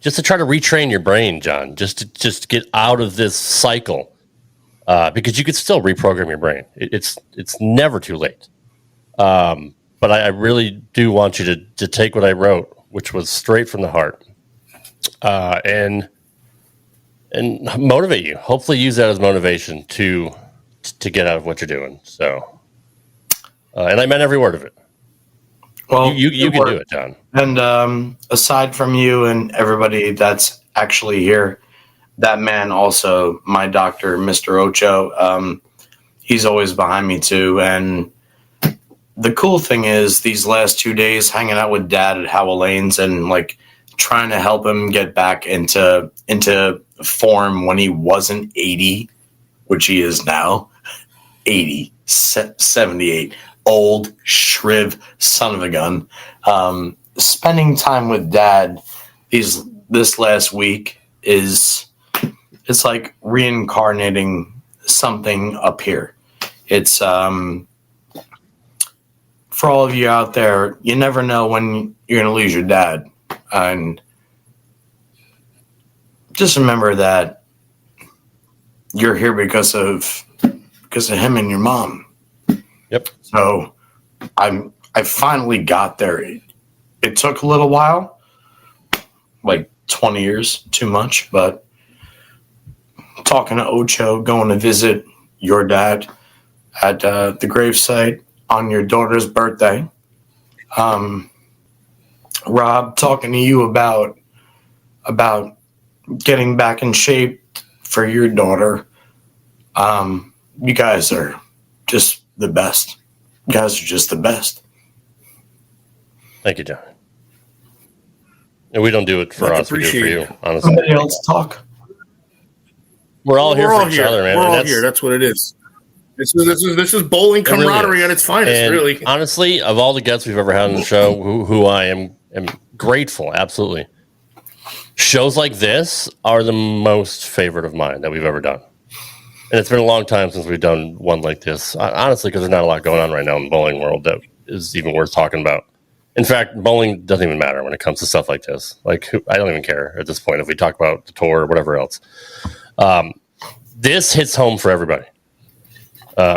to try to retrain your brain, John, just to get out of this cycle, because you could still reprogram your brain. It's never too late. But I really do want you to take what I wrote, which was straight from the heart, and motivate you. Hopefully, use that as motivation to get out of what you're doing. So, and I meant every word of it. Well, you can do it, John. And aside from you and everybody that's actually here, that man also, my doctor, Mr. Ocho, he's always behind me too. And the cool thing is these last 2 days hanging out with Dad at Howell Lanes and like trying to help him get back into form when he wasn't 80, which he is now, 80, 78. Old shriv son of a gun. Spending time with Dad this last week it's like reincarnating something up here. It's for all of you out there, you never know when you're gonna lose your dad, and just remember that you're here because of him and your mom. Yep. So I finally got there. It took a little while, like 20 years, too much, but talking to Ocho, going to visit your dad at the gravesite on your daughter's birthday. Rob, talking to you about getting back in shape for your daughter. You guys are just the best. You guys are just the best. Thank you, John. And we don't do it for us. We do it for you, honestly. Somebody else talk. We're all here for each other, man. We're all here. That's what it is. This is bowling camaraderie at its finest, and really. Honestly, of all the guests we've ever had on the show, who I am grateful, absolutely. Shows like this are the most favorite of mine that we've ever done. And it's been a long time since we've done one like this, honestly, because there's not a lot going on right now in the bowling world that is even worth talking about. In fact, bowling doesn't even matter when it comes to stuff like this. Like, I don't even care at this point if we talk about the tour or whatever else. This hits home for everybody,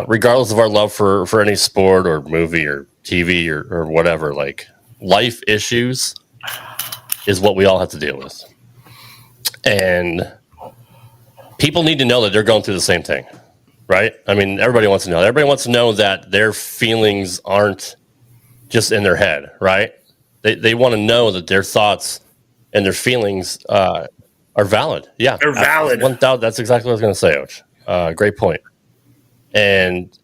regardless of our love for any sport or movie or TV or whatever. Like, life issues is what we all have to deal with. And people need to know that they're going through the same thing, right? I mean, everybody wants to know. Everybody wants to know that their feelings aren't just in their head, right? They want to know that their thoughts and their feelings are valid. Yeah, they're valid. That's exactly what I was going to say, Och. Great point. And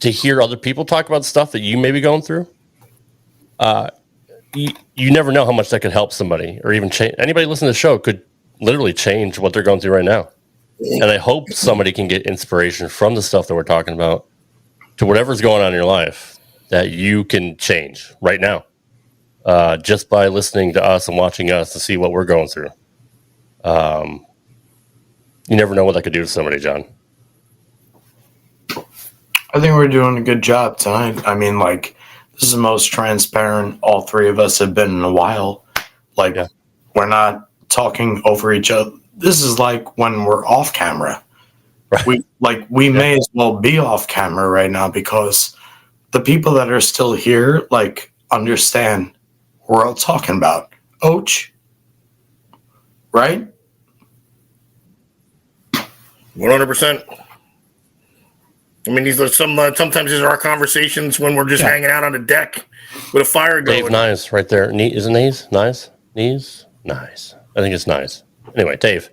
to hear other people talk about stuff that you may be going through, you never know how much that could help somebody, or even change. Anybody listening to the show could literally change what they're going through right now. And I hope somebody can get inspiration from the stuff that we're talking about to whatever's going on in your life that you can change right now, just by listening to us and watching us to see what we're going through. You never know what that could do to somebody, John. I think we're doing a good job tonight. I mean, like, this is the most transparent all three of us have been in a while. Like, we're not talking over each other. This is like when we're off camera. Right. We may as well be off camera right now, because the people that are still here, like, understand what we're all talking about. Och. Right? 100%. I mean, these are sometimes these are our conversations when we're just hanging out on the deck with a fire going. Dave Nice right there. Is it Nice? Nice? Nice. I think it's nice. Anyway, Dave.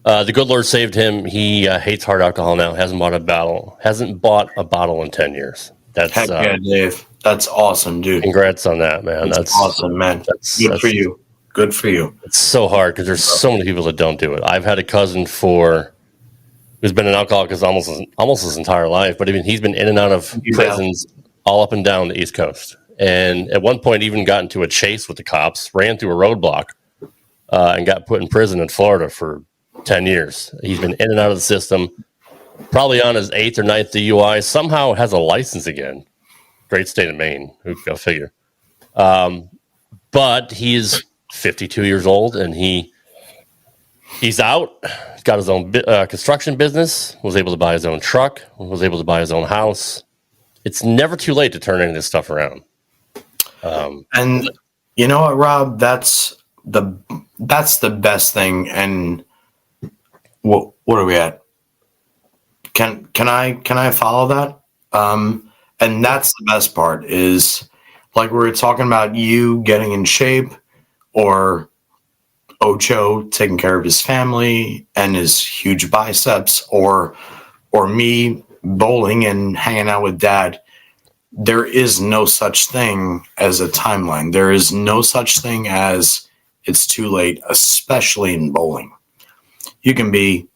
The good Lord saved him. He hates hard alcohol now. Hasn't bought a bottle in 10 years. That's Heck yeah, Dave. That's awesome, dude. Congrats on that, man. That's awesome, man. Good for you. Good for you. It's so hard because there's so many people that don't do it. I've had a cousin who's been an alcoholic almost his entire life, but even he's been in and out of prisons all up and down the East Coast. And at one point even got into a chase with the cops, ran through a roadblock, and got put in prison in Florida for 10 years. He's been in and out of the system, probably on his 8th or 9th DUI, somehow has a license again. Great state of Maine, go figure. But he's 52 years old, and he's out. He's got his own construction business, was able to buy his own truck, was able to buy his own house. It's never too late to turn any of this stuff around. And you know what, Rob? That's the best thing. And what are we at? Can I follow that? And that's the best part, is like we were talking about you getting in shape, or Ocho taking care of his family and his huge biceps, or me bowling and hanging out with Dad. There is no such thing as a timeline. There is no such thing as it's too late, especially in bowling. You can be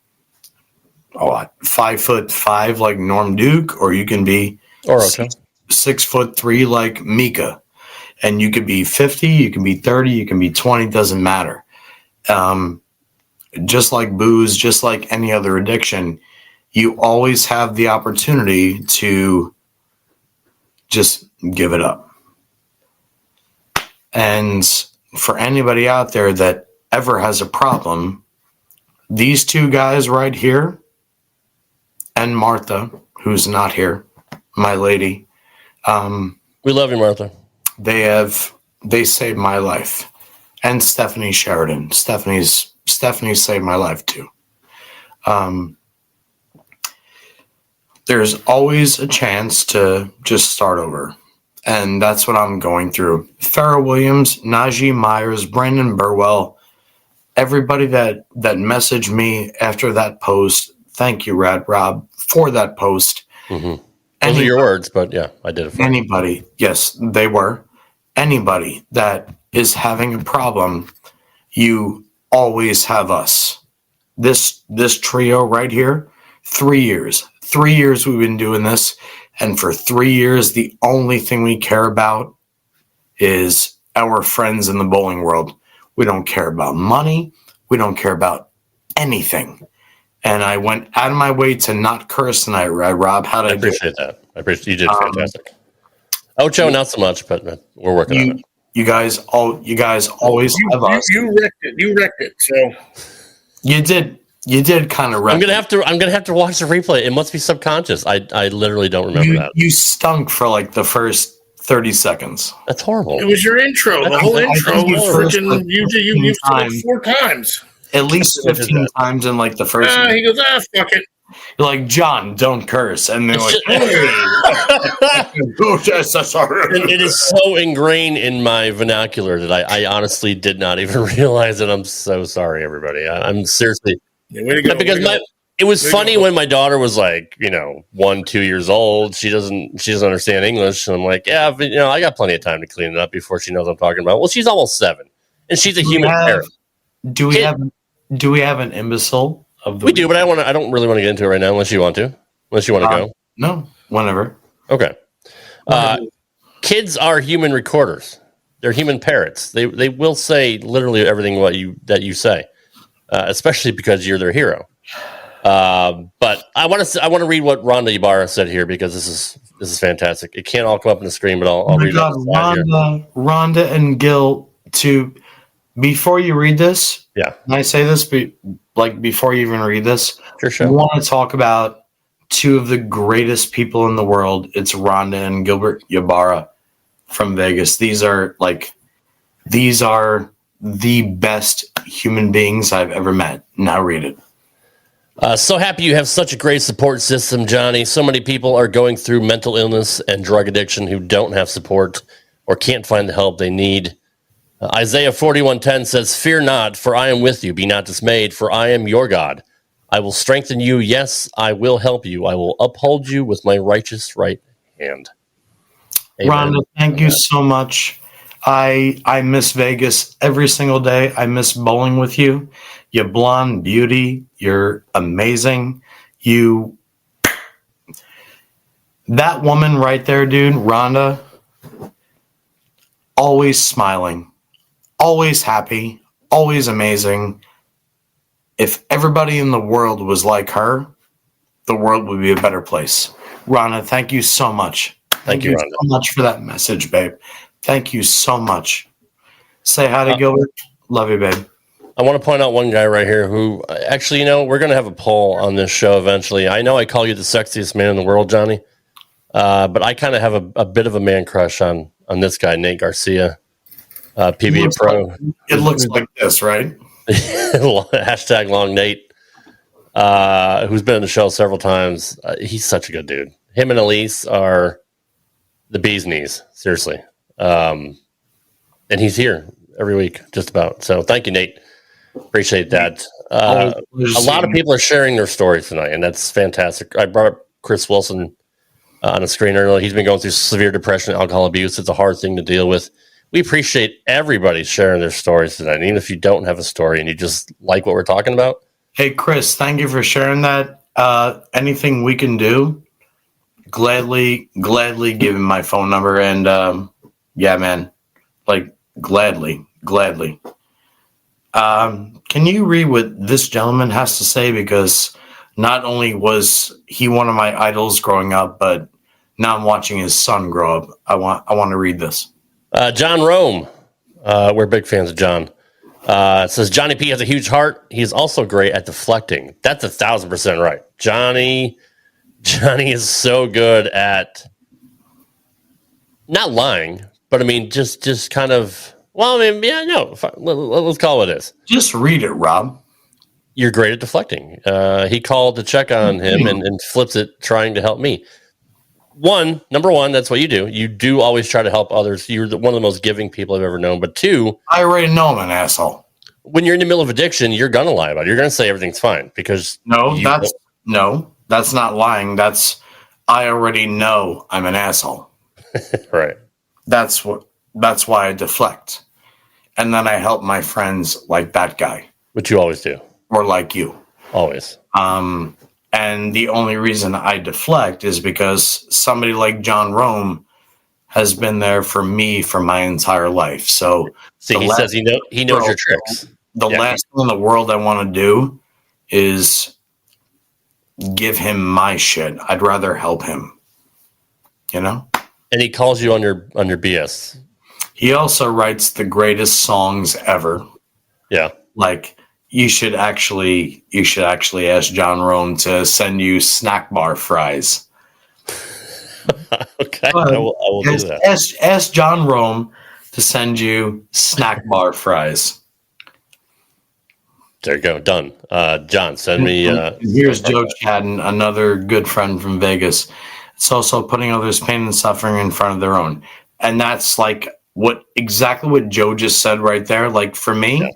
5'5" like Norm Duke, or you can be 6'3" like Mika, and you could be 50, you can be 30, you can be 20. Doesn't matter. Just like booze, just like any other addiction, you always have the opportunity to just give it up. And for anybody out there that ever has a problem, these two guys right here, and Martha, who's not here, my lady. We love you, Martha. They saved my life. And Stephanie Sheridan. Stephanie saved my life too. There's always a chance to just start over. And that's what I'm going through. Farrah Williams, Najee Myers, Brandon Burwell, everybody that messaged me after that post, thank you, Rad Rob, for that post. Mm-hmm. Those are your words, but yeah, I did it for anybody. Yes, they were. Anybody that is having a problem, you always have us. This trio right here, 3 years. 3 years we've been doing this, and for 3 years, the only thing we care about is our friends in the bowling world. We don't care about money. We don't care about anything. And I went out of my way to not curse tonight, right, Rob? How did I appreciate that. I appreciate you did fantastic. Ocho, not so much, but we're working on it. You guys always have us. You wrecked it. So you did kind of wreck. I'm gonna have to watch the replay. It must be subconscious. I literally don't remember that. You stunk for like the first 30 seconds. That's horrible. It was your intro. The whole intro was freaking. You used it 4 times. At least 15 times in like the first one. He goes, fuck it. You're like, John, don't curse. And they're like, hey. It is so ingrained in my vernacular that I honestly did not even realize it. I'm so sorry, everybody. I'm seriously. Because it was funny when my daughter was like, 1, 2 years old. She doesn't understand English. And I'm like, yeah, but, I got plenty of time to clean it up before she knows what I'm talking about. Well, she's almost 7 and she's a human parent. Do we have an imbecile? We do, but I don't really want to get into it right now unless you want to go. No, whenever. Okay. Kids are human recorders. They're human parrots. They will say literally everything that you say, especially because you're their hero. But I want to read what Rhonda Ibarra said here because this is fantastic. It can't all come up on the screen, but I'll read it. Rhonda and Gil, before you read this, yeah, can I say this? Before you even read this, sure. I want to talk about 2 of the greatest people in the world. It's Rhonda and Gilbert Ibarra from Vegas. These are the best human beings I've ever met. Now read it. So happy you have such a great support system, Johnny. So many people are going through mental illness and drug addiction who don't have support or can't find the help they need. Isaiah 41:10 says, "Fear not, for I am with you. Be not dismayed, for I am your God. I will strengthen you. Yes, I will help you. I will uphold you with my righteous right hand." Amen. Rhonda, thank you so much. I miss Vegas every single day. I miss bowling with you. You blonde beauty. You're amazing. That woman right there, dude, Rhonda, always smiling. Always happy, always amazing. If everybody in the world was like her, the world would be a better place. Rhonda, thank you so much. Thank you so much for that message, babe. Thank you so much. Say hi to Gilbert. Love you, babe. I want to point out one guy right here who actually, we're going to have a poll on this show eventually. I know I call you the sexiest man in the world, Johnny, but I kind of have a bit of a man crush on this guy, Nate Garcia. PBA Pro. It looks like this, right? Hashtag Long Nate, who's been on the show several times. He's such a good dude. Him and Elise are the bee's knees, seriously. And he's here every week, just about. So thank you, Nate. Appreciate that. A lot of people are sharing their stories tonight, and that's fantastic. I brought up Chris Wilson on the screen earlier. He's been going through severe depression and alcohol abuse. It's a hard thing to deal with. We appreciate everybody sharing their stories tonight. Even if you don't have a story and you just like what we're talking about. Hey, Chris, thank you for sharing that. Anything we can do, gladly give him my phone number. And yeah, man, gladly. Can you read what this gentleman has to say? Because not only was he one of my idols growing up, but now I'm watching his son grow up. I want to read this. John Rome, we're big fans of John. It says Johnny P has a huge heart. He's also great at deflecting. That's 1,000% right. Johnny is so good at not lying, but I mean just kind of. Well, I mean, yeah, no. Let's call it this. Just read it, Rob. You're great at deflecting. He called to check on him and flips it, trying to help me. Number one, that's what you do. You do always try to help others. You're one of the most giving people I've ever known. But 2, I already know I'm an asshole. When you're in the middle of addiction, you're gonna lie about it. You're gonna say everything's fine because that's not lying. That's I already know I'm an asshole. Right. That's why I deflect, and then I help my friends like that guy, which you always do, or like you, always. And the only reason I deflect is because somebody like John Rome has been there for me for my entire life. So he says he knows your tricks. The last thing in the world I want to do is give him my shit. I'd rather help him. And he calls you on your BS. He also writes the greatest songs ever. Yeah. You should actually ask John Rome to send you snack bar fries. Okay, I will do that. Ask John Rome to send you snack bar fries. There you go. Done. John, send me. Here's Joe Chadden, another good friend from Vegas. It's also putting others' pain and suffering in front of their own. And that's like exactly what Joe just said right there. Like for me,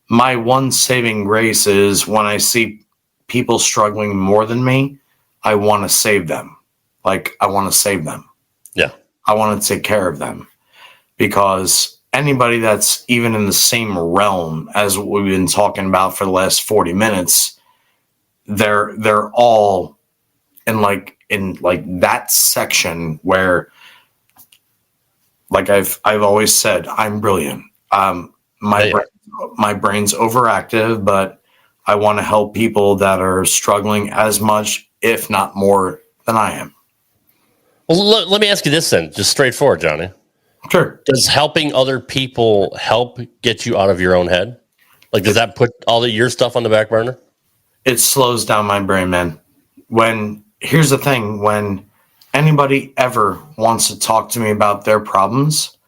my one saving grace is when I see people struggling more than me, I want to save them. Like I want to save them. Yeah. I want to take care of them because anybody that's even in the same realm as what we've been talking about for the last 40 minutes, they're all in that section where, like I've always said, I'm brilliant. My brain's overactive, but I want to help people that are struggling as much, if not more, than I am. Well, let me ask you this then, just straightforward, Johnny. Sure. Does helping other people help get you out of your own head? Like, does that put all your stuff on the back burner? It slows down my brain, man. Here's the thing, when anybody ever wants to talk to me about their problems,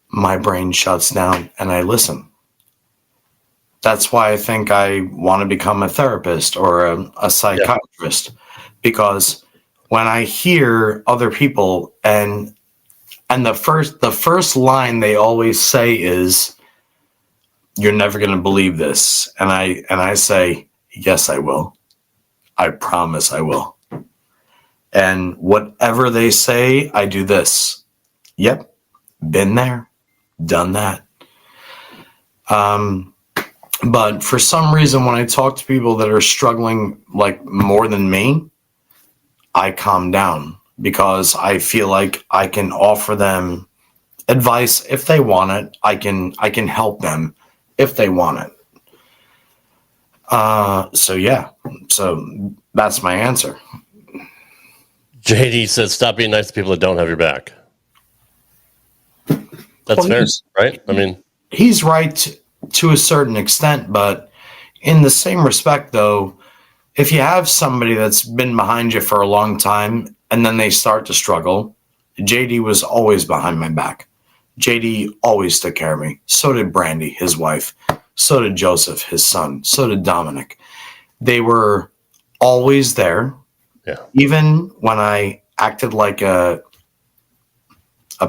my brain shuts down and I listen. That's why I think I want to become a therapist or a psychiatrist, because when I hear other people and the first line they always say is, "You're never going to believe this," and I say, "Yes, I will. I promise I will." And whatever they say, I do this. Yep, been there, done that. But for some reason, when I talk to people that are struggling like more than me, I calm down because I feel like I can offer them advice if they want it. I can help them if they want it. So that's my answer. JD says, "Stop being nice to people that don't have your back." That's fair, right? I mean, he's right to a certain extent, but in the same respect, though, if you have somebody that's been behind you for a long time and then they start to struggle, JD was always behind my back. JD always took care of me. So did Brandy, his wife. So did Joseph, his son. So did Dominic. They were always there. Yeah. Even when I acted like a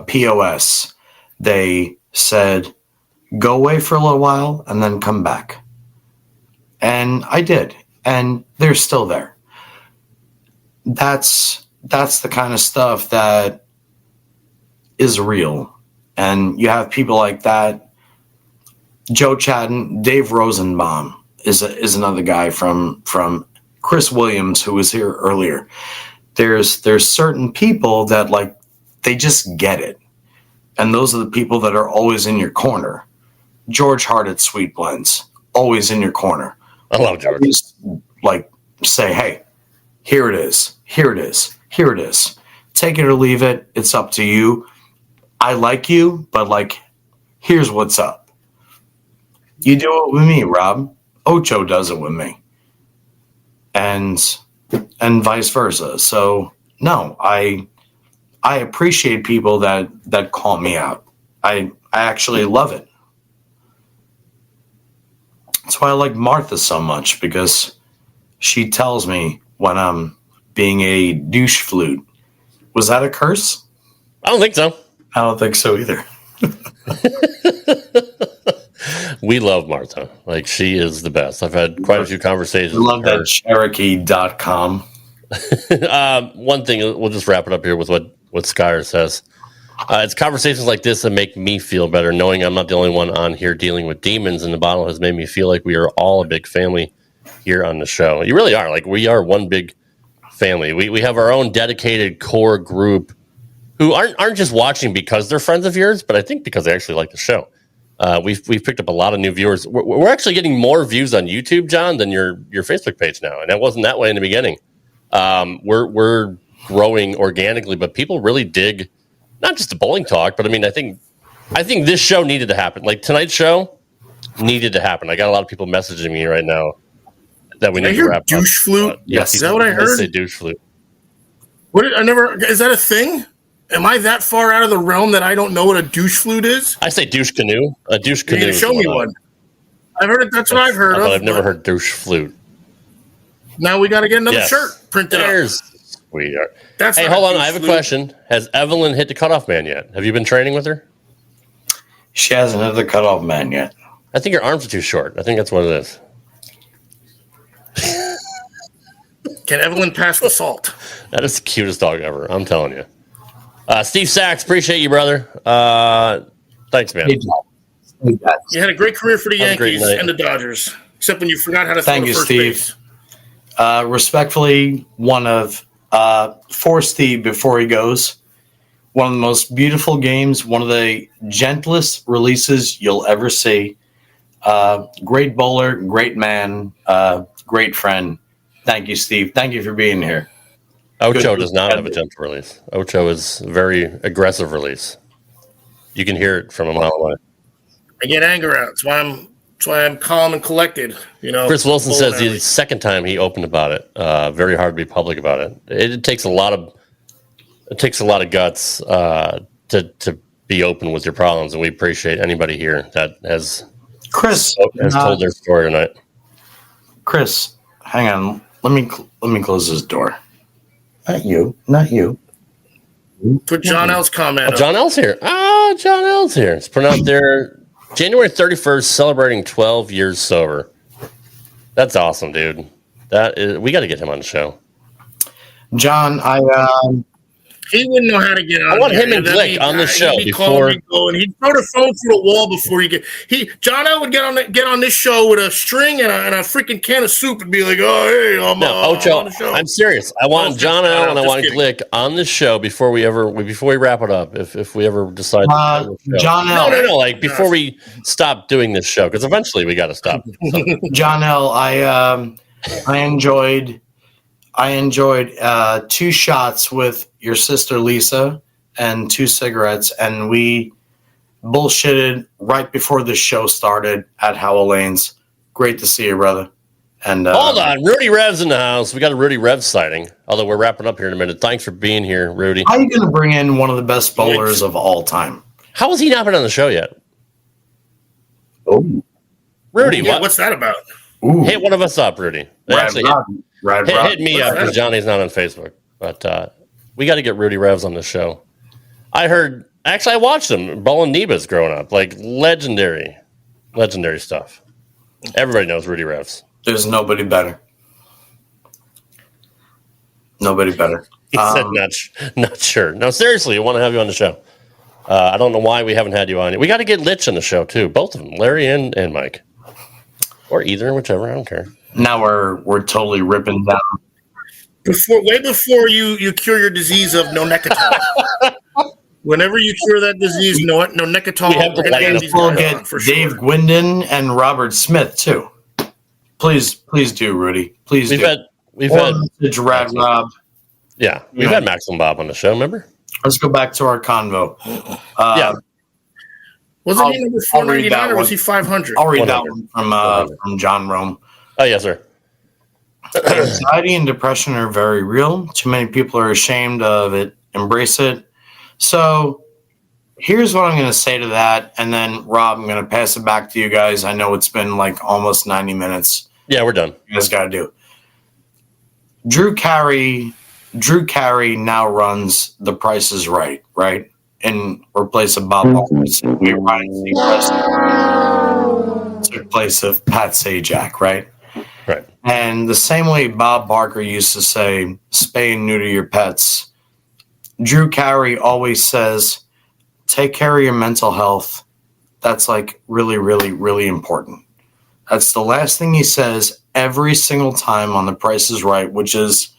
POS, they said, "Go away for a little while and then come back." And I did. And they're still there. That's the kind of stuff that is real. And you have people like that. Joe Chadden, Dave Rosenbaum is another guy from Chris Williams, who was here earlier. There's certain people that like they just get it. And those are the people that are always in your corner. George Hart at Sweet Blends, always in your corner. I love George. Always, like, say, "Hey, here it is. Here it is. Here it is. Take it or leave it. It's up to you. I like you, but like, here's what's up." You do it with me, Rob. Ocho does it with me. And vice versa. So no, I appreciate people that call me out. I actually love it. That's why I like Martha so much, because she tells me when I'm being a douche flute. Was that a curse? I don't think so. I don't think so either. We love Martha. Like, she is the best. I've had quite a few conversations. I love that Cherokee.com. One thing, we'll just wrap it up here with what Skyer says. It's conversations like this that make me feel better, knowing I'm not the only one on here dealing with demons, and the bottle has made me feel like we are all a big family here on the show. You really are. Like, we are one big family. We have our own dedicated core group who aren't just watching because they're friends of yours, but I think because they actually like the show. We've picked up a lot of new viewers. We're actually getting more views on YouTube, John, than your Facebook page now, and it wasn't that way in the beginning. We're growing organically, but people really dig not just the bowling talk, but I mean, I think this show needed to happen. Like, tonight's show needed to happen. I got a lot of people messaging me right now that we need to wrap up. Douche flute? Yes, is that what I heard? Say douche flute. Is that a thing? Am I that far out of the realm that I don't know what a douche flute is? I say douche canoe. A douche canoe. You show me one. I've heard it. That's what I've heard of. But I've never heard douche flute. Now we got to get another shirt printed up. We are. That's hey, hold on. I have a question. Has Evelyn hit the cutoff man yet? Have you been training with her? She hasn't hit the cutoff man yet. I think your arms are too short. I think that's what it is. Can Evelyn pass the salt? That is the cutest dog ever. I'm telling you. Steve Sachs, appreciate you, brother. Thanks, man. You had a great career for the Yankees and the Dodgers, except when you forgot how to throw first base. Respectfully, for Steve before he goes, one of the most beautiful games, one of the gentlest releases you'll ever see. Great bowler, great man, great friend. Thank you, Steve. Thank you for being here. Ocho does not have a gentle release. Ocho is very aggressive release. You can hear it from a mile away. I get anger out. That's why I'm calm and collected. You know. Chris Wilson says the second time he opened about it, very hard to be public about it. It takes a lot of guts to be open with your problems, and we appreciate anybody here that has told their story tonight. Chris, hang on. Let me close this door. Not you. Put John L's comment. John L's here. John L's here. It's put out there January 31st, celebrating 12 years sober. That's awesome, dude. We got to get him on the show. John, he wouldn't know how to get on. I want him and Glick on the show before. He'd throw the phone through the wall before you get. John L would get on this show with a string and a freaking can of soup and be like, "Oh, hey, I'm Ocho, on the show." I'm serious. I want John L and I want Glick on the show before we wrap it up. If we ever decide. John L. No. Like before we stop doing this show, because eventually we got to stop. So. John L. I enjoyed 2 shots with your sister Lisa and 2 cigarettes, and we bullshitted right before the show started at Howell Lanes. Great to see you, brother. And hold on, Rudy Rev's in the house. We got a Rudy Rev sighting. Although we're wrapping up here in a minute. Thanks for being here, Rudy. How are you going to bring in one of the best bowlers of all time? How has he not been on the show yet? Oh, Rudy, yeah, what's that about? Ooh. Hit one of us up, Rudy. Rad Rob. Hit me up because Johnny's not on Facebook. But we got to get Rudy Revs on the show. I watched him bowling Nebas growing up. Like legendary stuff. Everybody knows Rudy Revs. There's nobody better. Nobody better. He said not sure. No, seriously, I want to have you on the show. I don't know why we haven't had you on. We got to get Litch on the show too. Both of them, Larry and Mike. Or either, whichever, I don't care. Now we're totally ripping down. Way before you cure your disease of no Necatol. Whenever you cure that disease, no Necatol. We have to get Dave Gwindon and Robert Smith too. Please do, Rudy. Please we've had Rad Rob. Yeah, we've had Max and Bob on the show. Remember? Let's go back to our convo. Yeah. Wasn't he number 499 or was he 500? I'll read that one from John Rome. Oh, yes, sir. Anxiety and depression are very real. Too many people are ashamed of it. Embrace it. So here's what I'm going to say to that. And then, Rob, I'm going to pass it back to you guys. I know it's been like almost 90 minutes. Yeah, we're done. You guys got to do. Drew Carey now runs The Price is Right? In place of Bob Barker. We Ryan Seacrest took place of Pat Sajak, right? Right. And the same way Bob Barker used to say, spay and neuter your pets, Drew Carey always says, take care of your mental health. That's like really, really, really important. That's the last thing he says every single time on The Price is Right, which is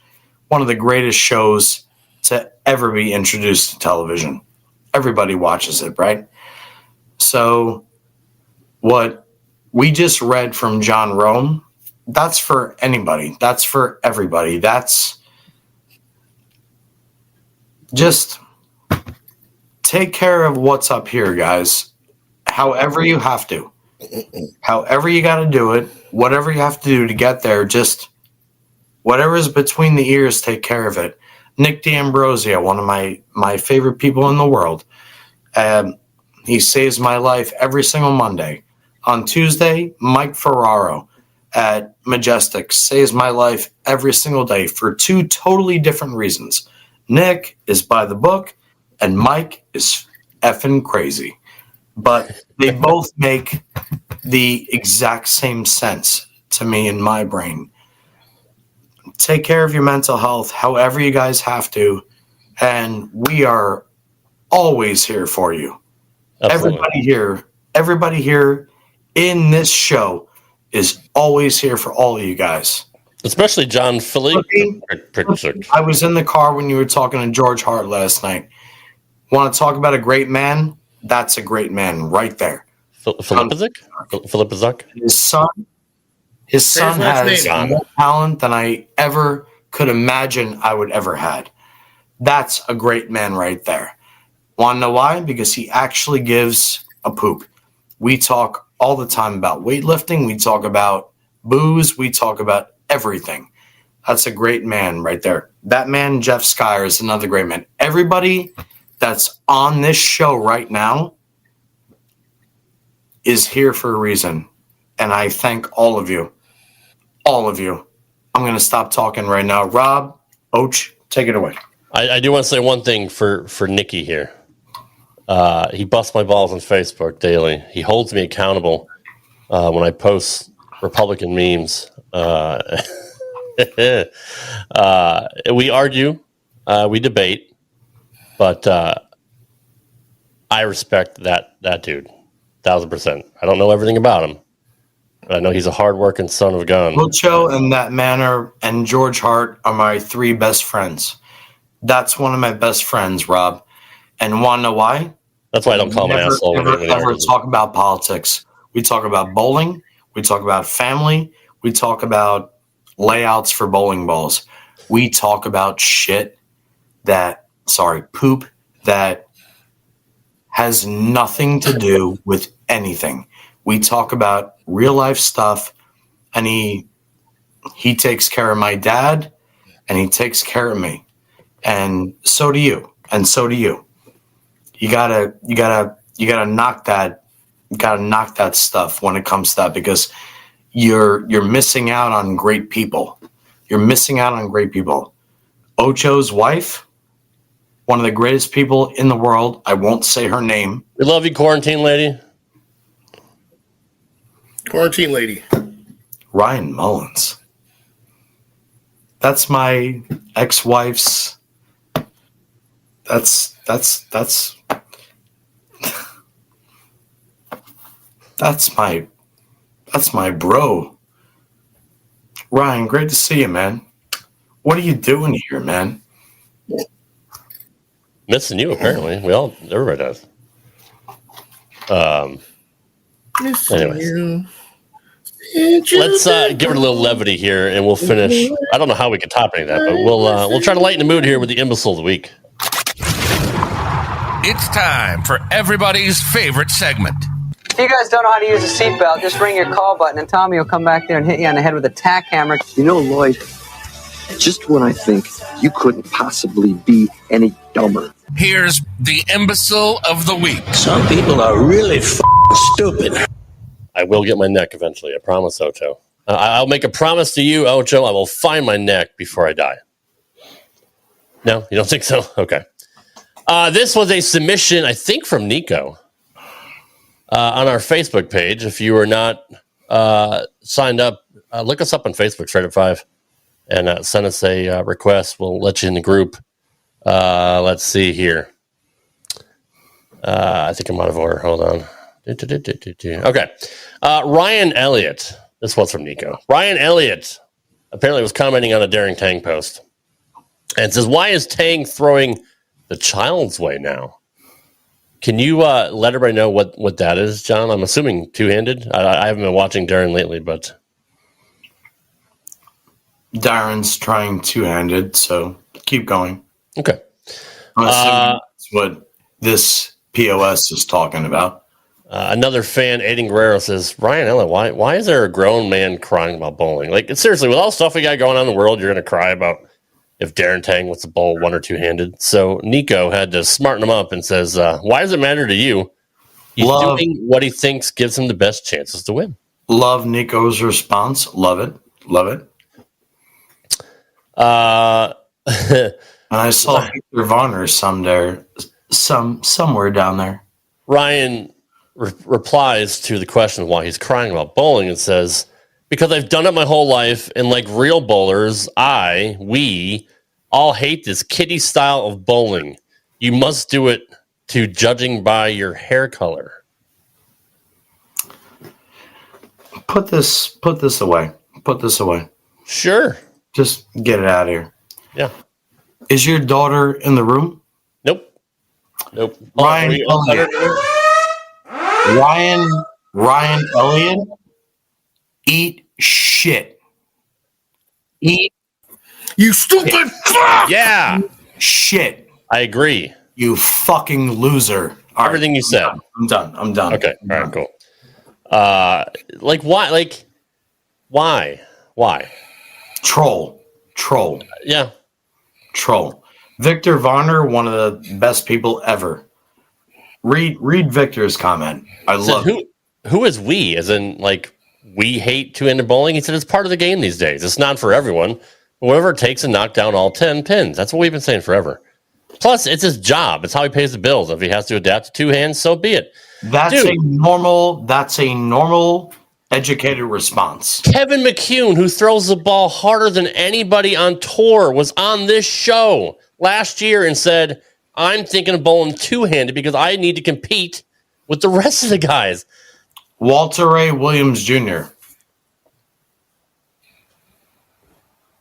one of the greatest shows to ever be introduced to television. Everybody watches it, right? So what we just read from John Rome, that's for anybody. That's for everybody. That's just take care of what's up here, guys. However you have to. However you got to do it. Whatever you have to do to get there, just whatever is between the ears, take care of it. Nick D'Ambrosio, one of my favorite people in the world. He saves my life every single Monday. On Tuesday, Mike Ferraro at Majestic saves my life every single day for two totally different reasons. Nick is by the book, and Mike is effing crazy. But they both make the exact same sense to me in my brain. Take care of your mental health however you guys have to, and we are always here for you. Absolutely. Everybody here in this show is always here for all of you guys. Especially John Philly. I was in the car when you were talking to George Hart last night. Want to talk about a great man? That's a great man right there. Philippizik? His son has more talent than I ever could imagine I would ever had. That's a great man right there. Want to know why? Because he actually gives a poop. We talk all the time about weightlifting. We talk about booze. We talk about everything. That's a great man right there. That man, Jeff Skyer, is another great man. Everybody that's on this show right now is here for a reason. And I thank all of you. All of you. I'm going to stop talking right now. Rob, Ocho, take it away. I do want to say one thing for Nikki here. He busts my balls on Facebook daily. He holds me accountable when I post Republican memes. We argue, we debate, but I respect that dude, 1,000%. I don't know everything about him, but I know he's a hardworking son of a gun. Ocho and that manner and George Hart are my three best friends. That's one of my best friends, Rob. And want to know why? That's why I don't call him an asshole. Never talk about politics. We talk about bowling. We talk about family. We talk about layouts for bowling balls. We talk about poop that has nothing to do with anything. We talk about real life stuff, and he takes care of my dad, and he takes care of me. And so do you. And so do you. You gotta knock that. You gotta knock that stuff when it comes to that, because you're missing out on great people. You're missing out on great people. Ocho's wife, one of the greatest people in the world. I won't say her name. We love you, quarantine lady. Quarantine lady. Ryan Mullins. That's my ex-wife's. That's my bro. Ryan, great to see you, man. What are you doing here, man? Missing you, apparently. Everybody does. Anyways. Let's give it a little levity here, and we'll finish. I don't know how we can top any of that, but we'll try to lighten the mood here with the imbecile of the week. It's time for everybody's favorite segment. If you guys don't know how to use a seatbelt, just ring your call button and Tommy will come back there and hit you on the head with a tack hammer. You know, Lloyd, just when I think you couldn't possibly be any dumber. Here's the imbecile of the week. Some people are really stupid. I will get my neck eventually. I promise, Ocho. I'll make a promise to you, Ocho. I will find my neck before I die. No, you don't think so? Okay. This was a submission, I think, from Nico on our Facebook page. If you are not signed up, look us up on Facebook, Straight Up 5, and send us a request. We'll let you in the group. Let's see here. I think I'm out of order. Hold on. Okay. Ryan Elliott. This was from Nico. Ryan Elliott apparently was commenting on a Daring Tang post and says, why is Tang throwing the child's way now? Can you let everybody know what that is, John? I'm assuming two-handed. I haven't been watching Darren lately, but Darren's trying two-handed, so keep going. Okay. I'm assuming that's what this POS is talking about. Another fan, Aiden Guerrero, says, Ryan Elliott, why is there a grown man crying about bowling? Like, seriously, with all the stuff we got going on in the world, you're going to cry about if Darren Tang wants to bowl one or two-handed. So Nico had to smarten him up and says, why does it matter to you? He's doing what he thinks gives him the best chances to win. Love Nico's response. Love it. Love it. And I saw Victor Varner somewhere down there. Ryan replies to the question why he's crying about bowling and says, because I've done it my whole life, and like real bowlers, we all hate this kiddie style of bowling. You must do it to judging by your hair color. Put this away. Put this away. Sure. Just get it out of here. Yeah. Is your daughter in the room? Nope. Ryan Elliott, eat shit. Eat. You stupid fuck! Yeah. Shit. I agree. You fucking loser. Everything you said. I'm done. Okay. All right, cool. Why? Why? Troll. Yeah. Troll. Victor Varner, one of the best people ever. Read Victor's comment. I love it. Who is we? As in, like, we hate two-handed bowling? He said it's part of the game these days. It's not for everyone. Whoever takes and knock down all 10 pins. That's what we've been saying forever. Plus, it's his job. It's how he pays the bills. If he has to adapt to two hands, so be it. That's a normal educated response. Kevin McCune, who throws the ball harder than anybody on tour, was on this show last year and said, I'm thinking of bowling two-handed because I need to compete with the rest of the guys. Walter Ray Williams Jr.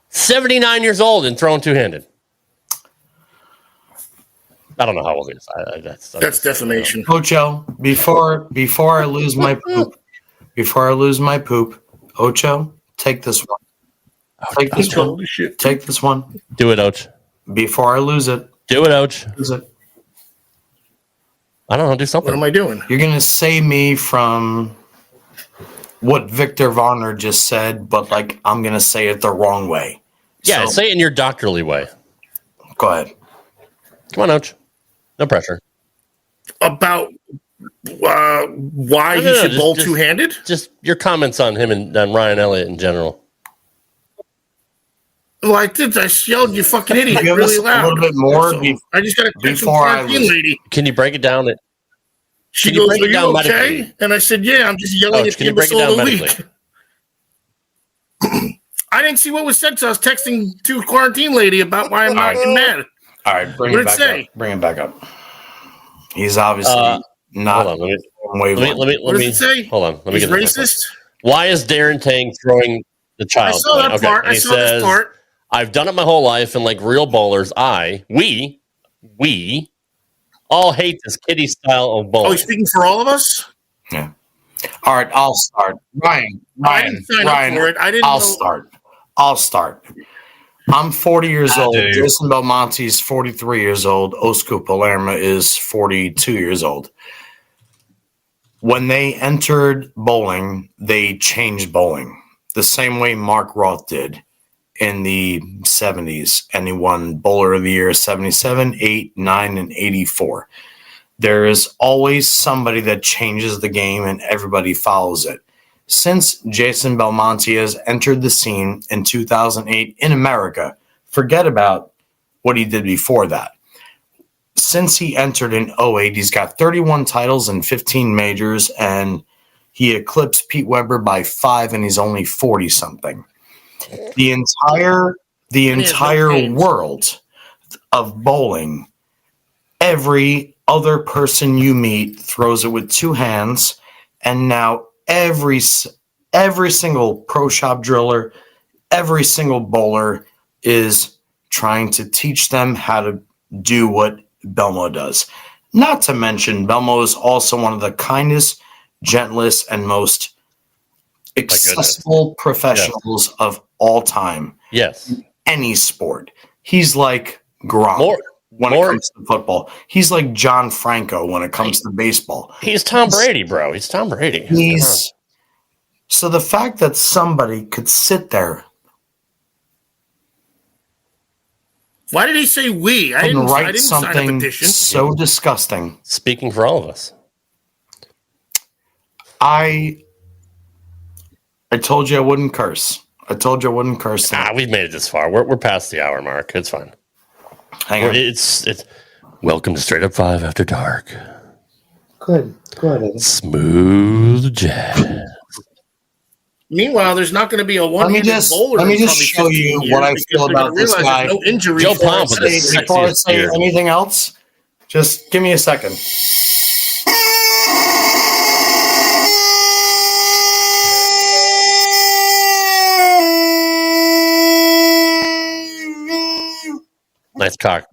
79 years old and throwing two-handed. I don't know how old he is. That's defamation. Ocho, before I lose my poop, Ocho, take this one. Take this one. Do it, Ocho. Before I lose it. Do it, Ocho. Lose it. I don't know. Do something. What am I doing? You're going to save me from what Victor Varner just said, but like I'm going to say it the wrong way. Yeah, say it in your doctorly way. Go ahead. Come on, Ocho. No pressure. About why he should bowl two-handed? Just your comments on him and on Ryan Elliott in general. Well, I did. I yelled, "You fucking idiot!" Give really us loud. a little bit more. So I just got to text before I quarantine lady. Can you break it down? She goes, "Are you okay?" And I said, "Yeah, I'm just yelling at the imbecile of the week." I didn't see what was said, so I was texting to quarantine lady about why I'm not getting mad. All right, bring it back up. Bring it back up. He's obviously not. Hold on, let me say? Hold on. Let me He's get racist. Why is Darren Tang throwing the child? I saw that part. I saw this part. I've done it my whole life, and like real bowlers, we all hate this kiddie style of bowling. Oh, he's speaking for all of us? Yeah. All right, I'll start. Ryan, I didn't sign up for it. I didn't I'll start. I'm 40 years old. Jason Belmonte's 43 years old. Oscar Palermo is 42 years old. When they entered bowling, they changed bowling the same way Mark Roth did in the 70s. And he won Bowler of the Year 77, 8, 9, and 84. There is always somebody that changes the game and everybody follows it. Since Jason Belmonte has entered the scene in 2008 in America, forget about what he did before that. Since he entered in 2008, he's got 31 titles and 15 majors, and he eclipsed Pete Weber by 5, and he's only 40-something. The entire world of bowling, every other person you meet throws it with two hands, and now every single pro shop driller, every single bowler is trying to teach them how to do what Belmo does. Not to mention, Belmo is also one of the kindest, gentlest, and most accessible professionals of all time. Yes. In any sport. He's like Gronk. When it comes to football, he's like John Franco when it comes to baseball. He's Tom Brady, bro. He's Tom Brady. So the fact that somebody could sit there Why did he say we? I And didn't write sign a something petition. so disgusting. Speaking for all of us. I told you I wouldn't curse. I told you I wouldn't curse. We've made it this far. We're past the hour mark. It's fine. Hang on. It's welcome to Straight Up 5 After Dark. Good. Smooth jazz. Meanwhile, there's not going to be a one-handed bowler. Let me in just probably show 15 you years what I because feel they're gonna about this realize guy. there's no injury Joe for Palm us. with the Before I sexiest say beard. anything else, just give me a second. Nice cock.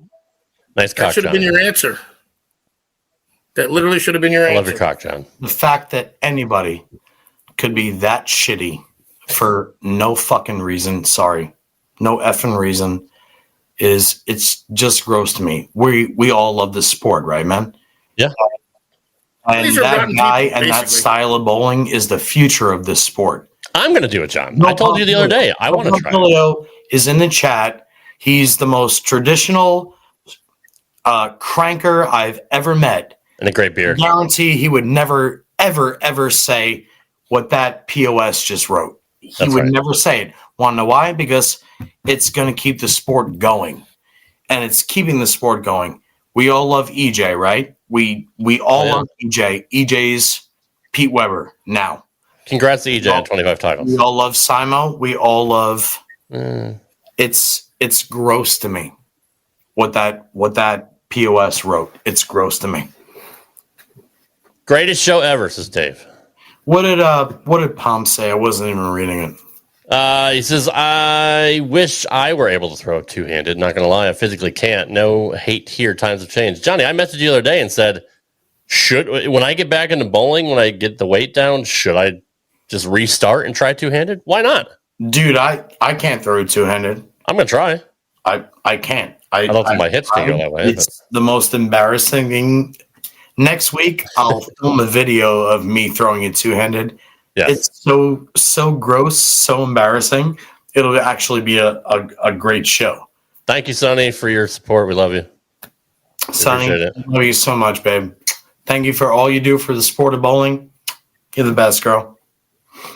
Nice That cock, should have John. been your answer. That literally should have been your answer. I love your cock, John. The fact that anybody could be that shitty for no fucking reason, sorry, no effing reason, it's just gross to me. We all love this sport, right, man? Yeah. And These are that rotten guy people, and that basically. style of bowling is the future of this sport. I'm going to do it, John. I told you the other day. I want to try it. Pompilio is in the chat. He's the most traditional cranker I've ever met. And a great beard. I guarantee he would never, ever, ever say what that POS just wrote. He would never say it. Want to know why? Because it's going to keep the sport going. And it's keeping the sport going. We all love EJ, right? We all love EJ. EJ's Pete Weber now. Congrats to EJ on 25 titles. We all love Simo. We all love... It's gross to me what that POS wrote. It's gross to me. Greatest show ever, says Dave. What did Palm say? I wasn't even reading it. He says, I wish I were able to throw two-handed. Not going to lie, I physically can't. No hate here. Times have changed. Johnny, I messaged you the other day and said, when I get back into bowling, when I get the weight down, should I just restart and try two-handed? Why not? Dude, I can't throw two-handed. I'm going to try. I can't. I don't think my hips can go that way. It's the most embarrassing thing. Next week, I'll film a video of me throwing it two-handed. Yeah. It's so gross, so embarrassing. It'll actually be a great show. Thank you, Sonny, for your support. We love you. Sonny, Appreciate it. love you so much, babe. Thank you for all you do for the sport of bowling. You're the best, girl.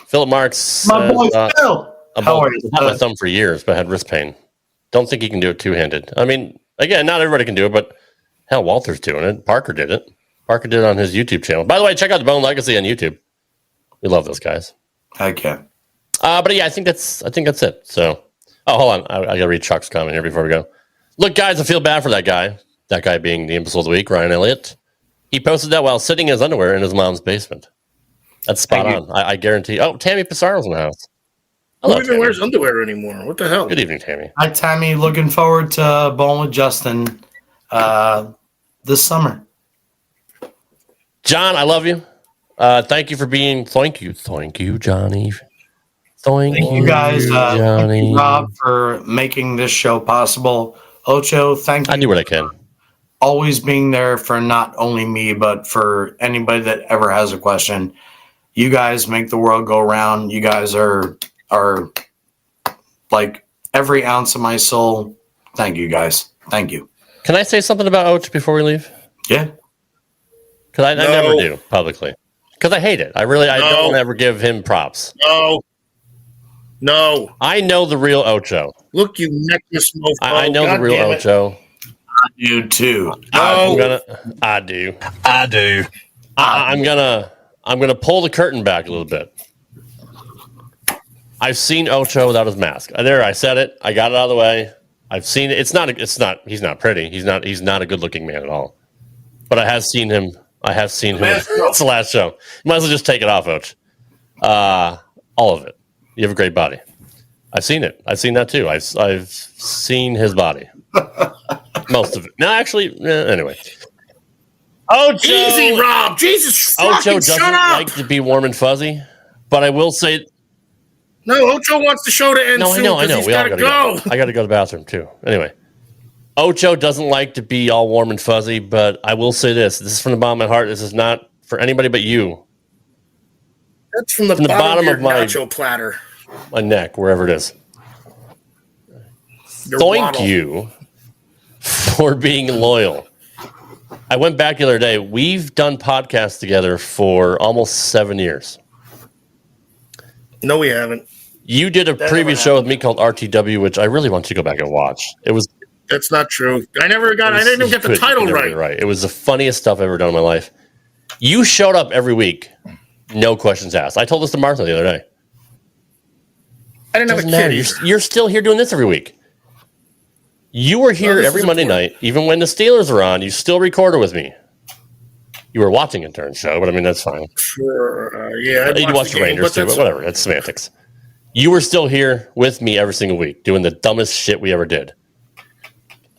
Philip Marks. My boy, Phil. How are you? I've had my thumb for years, but I had wrist pain. Don't think he can do it two-handed. I mean, again, not everybody can do it, but hell, Walter's doing it. Parker did it. Parker did it on his YouTube channel. By the way, check out the Bone Legacy on YouTube. We love those guys. Heck yeah. But yeah, I think that's it. So, hold on. I got to read Chuck's comment here before we go. Look, guys, I feel bad for that guy. That guy being the imbecile of the week, Ryan Elliott. He posted that while sitting in his underwear in his mom's basement. That's spot on. I guarantee. Oh, Tammy Pissarro's in the house. Who even wears underwear anymore? What the hell? Good evening, Tammy. Hi, Tammy. Looking forward to bowling with Justin this summer. John, I love you. Thank you for being. Thank you, Johnny. Thank you guys, Johnny. thank you, Rob, for making this show possible. Ocho, thank you. I do what I can. Always being there for not only me, but for anybody that ever has a question. You guys make the world go round. You guys are like every ounce of my soul. Thank you, guys. Thank you. Can I say something about Ocho before we leave? Yeah. Because I never do publicly. Because I hate it. I don't ever give him props. No. I know the real Ocho. Look, you necklace mofo. I know God the real damn it. Ocho. I do too. I do. I'm gonna pull the curtain back a little bit. I've seen Ocho without his mask. There, I said it. I got it out of the way. I've seen it. It's not. He's not pretty. He's not a good-looking man at all. But I have seen him. It's the last show. You might as well just take it off, Ocho. All of it. You have a great body. I've seen it. I've seen that too. I've seen his body. Most of it. No, actually, anyway. Ocho, Easy, Rob. Jesus, Ocho shut doesn't up. like to be warm and fuzzy, but I will say. No, Ocho wants the show to end soon. I know. He's We all gotta gotta go. I got to go to the bathroom too. Anyway, Ocho doesn't like to be all warm and fuzzy, but I will say this: this is from the bottom of my heart. This is not for anybody but you. That's from the bottom of my nacho platter. My neck, wherever it is. Your Thank waddle. you for being loyal. I went back the other day. We've done podcasts together for almost 7 years. No, we haven't. You did a previous show with me called RTW, which I really want you to go back and watch. That's not true. I didn't even get the title right. Right. It was the funniest stuff I've ever done in my life. You showed up every week, no questions asked. I told this to Martha the other day. I didn't have a kid. You're still here doing this every week. You were here every Monday night, even when the Steelers were on. You still recorded with me. You were watching a turn show, but I mean that's fine. Sure, yeah. You watched the Rangers too, but whatever. It's semantics. You were still here with me every single week, doing the dumbest shit we ever did.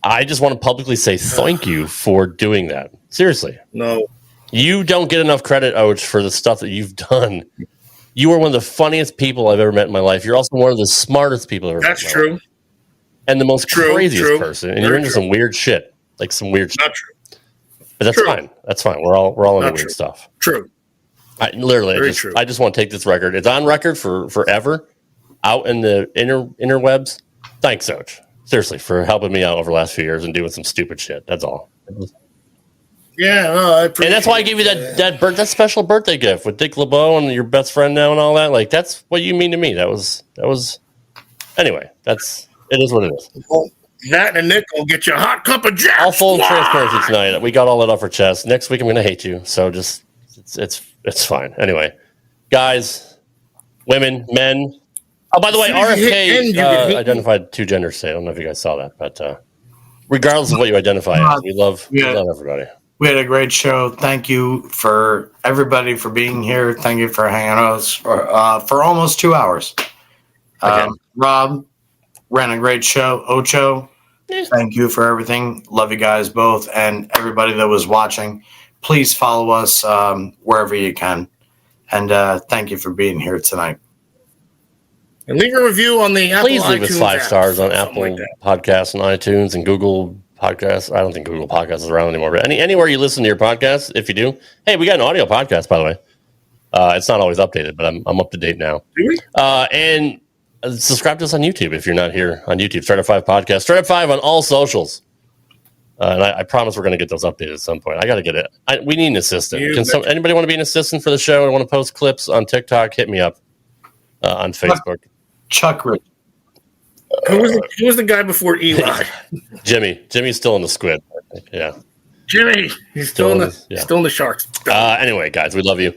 I just want to publicly say thank you for doing that. Seriously. No. You don't get enough credit, Oach, for the stuff that you've done. You are one of the funniest people I've ever met in my life. You're also one of the smartest people I've ever met. That's true. And the most craziest person. And you're into some weird shit. Like some weird shit. Not true. But that's fine. That's fine. We're all into weird stuff. True. I just want to take this record. It's on record for forever. Out in the interwebs. Thanks, Oach. Seriously, for helping me out over the last few years and doing some stupid shit. That's all. Yeah, no, I appreciate and that's why I gave you that special birthday gift with Dick LeBeau and your best friend now and all that. Like that's what you mean to me. That was. Anyway, it is what it is. Well, that and Nick will get you a hot cup of Jack. All full transparency tonight. We got all that off our chest. Next week I'm going to hate you. So just it's fine. Anyway, guys, women, men. Oh, by the way, RFK identified two genders today. I don't know if you guys saw that, but regardless of what you identify as, we love everybody. We had a great show. Thank you for everybody for being here. Thank you for hanging out with us for almost 2 hours. Rob ran a great show. Ocho, thank you for everything. Love you guys both and everybody that was watching. Please follow us wherever you can. And thank you for being here tonight. And leave a review on the Apple Please leave us 5 stars on Apple Podcasts and iTunes and Google Podcasts. I don't think Google Podcasts is around anymore, but anywhere you listen to your podcast, if you do, hey, we got an audio podcast, by the way. It's not always updated, but I'm up to date now. Do we? And subscribe to us on YouTube if you're not here on YouTube. Straight Up 5 Podcast. Straight Up 5 on all socials. And I promise we're going to get those updated at some point. I got to get it. We need an assistant. Anybody want to be an assistant for the show and want to post clips on TikTok? Hit me up on Facebook. Chuck Rich. Who was the guy before Eli? Jimmy's still in the squid. Yeah. Jimmy. He's still in the Sharks. Anyway, guys, we love you.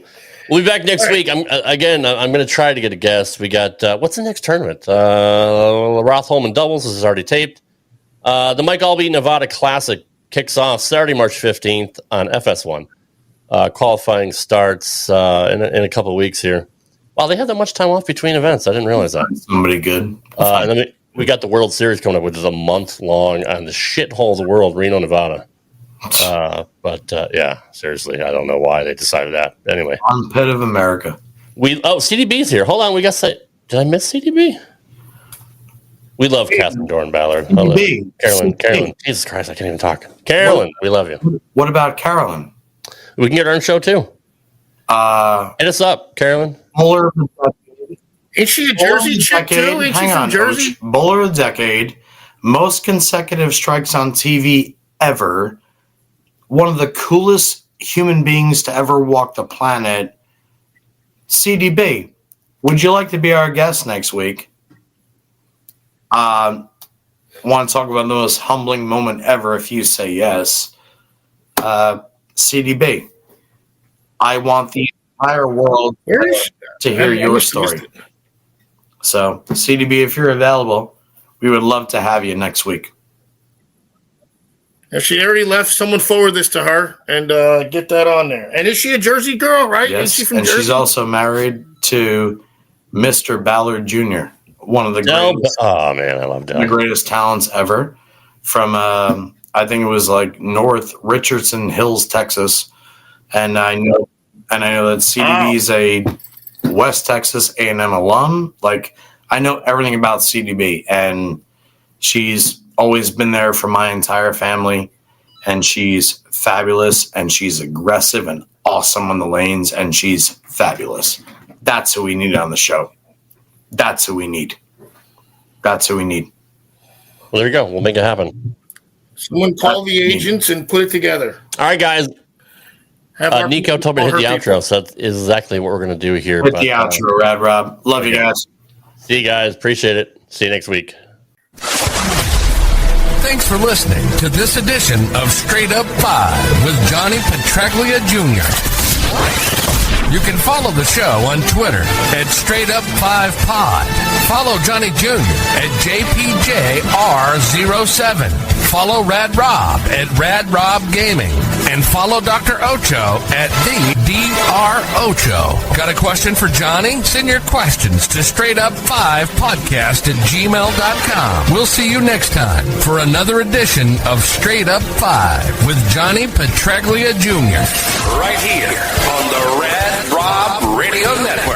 We'll be back next week. I'm going to try to get a guest. We got, what's the next tournament? Roth-Holman Doubles. This is already taped. The Mike Albee Nevada Classic kicks off Saturday, March 15th on FS1. Qualifying starts in a couple of weeks here. Wow, they had that much time off between events. I didn't realize that. Somebody good. And then we got the World Series coming up, which is a month long on the shithole of the world, Reno, Nevada. Yeah, seriously, I don't know why they decided that. Anyway, Armpit of America. CDB's here. Hold on, we got to say, did I miss CDB? We love Catherine Dorn Ballard. Carolyn. Jesus Christ, I can't even talk. Carolyn, we love you. What about Carolyn? We can get her on the show too. Hit us up, Carolyn. Bowler. Is she a Jersey chick too? Ain't she from Jersey? Coach. Bowler of the decade. Most consecutive strikes on TV ever. One of the coolest human beings to ever walk the planet. CDB, would you like to be our guest next week? Want to talk about the most humbling moment ever if you say yes. CDB, I want the entire world to hear your story. So, CDB, if you're available, we would love to have you next week. If she already left, someone forward this to her and get that on there. And is she a Jersey girl, right? Yes, is she from and Jersey? She's also married to Mr. Ballard Jr., one of the greatest. Oh, man, I love that. The greatest talents ever. From, I think it was like North Richardson Hills, Texas. And I know that CDB is a West Texas A&M alum. Like, I know everything about CDB, and she's always been there for my entire family, and she's fabulous, and she's aggressive and awesome on the lanes, and she's fabulous. That's who we need on the show. That's who we need. Well, there you go. We'll make it happen. Someone call the agents and put it together. All right, guys. Nico told me to hit the outro, so that's exactly what we're going to do here. Hit the outro, Rad Rob. Love you guys. See you guys. Appreciate it. See you next week. Thanks for listening to this edition of Straight Up 5 with Johnny Petraglia Jr. You can follow the show on Twitter at Straight Up 5 Pod. Follow Johnny Jr. at JPJR07. Follow Rad Rob at Rad Rob Gaming. And follow Dr. Ocho at the Dr. Ocho. Got a question for Johnny? Send your questions to straightup5podcast@gmail.com. We'll see you next time for another edition of Straight Up 5 with Johnny Petraglia Jr. Right here on the Rad Rob Radio Network.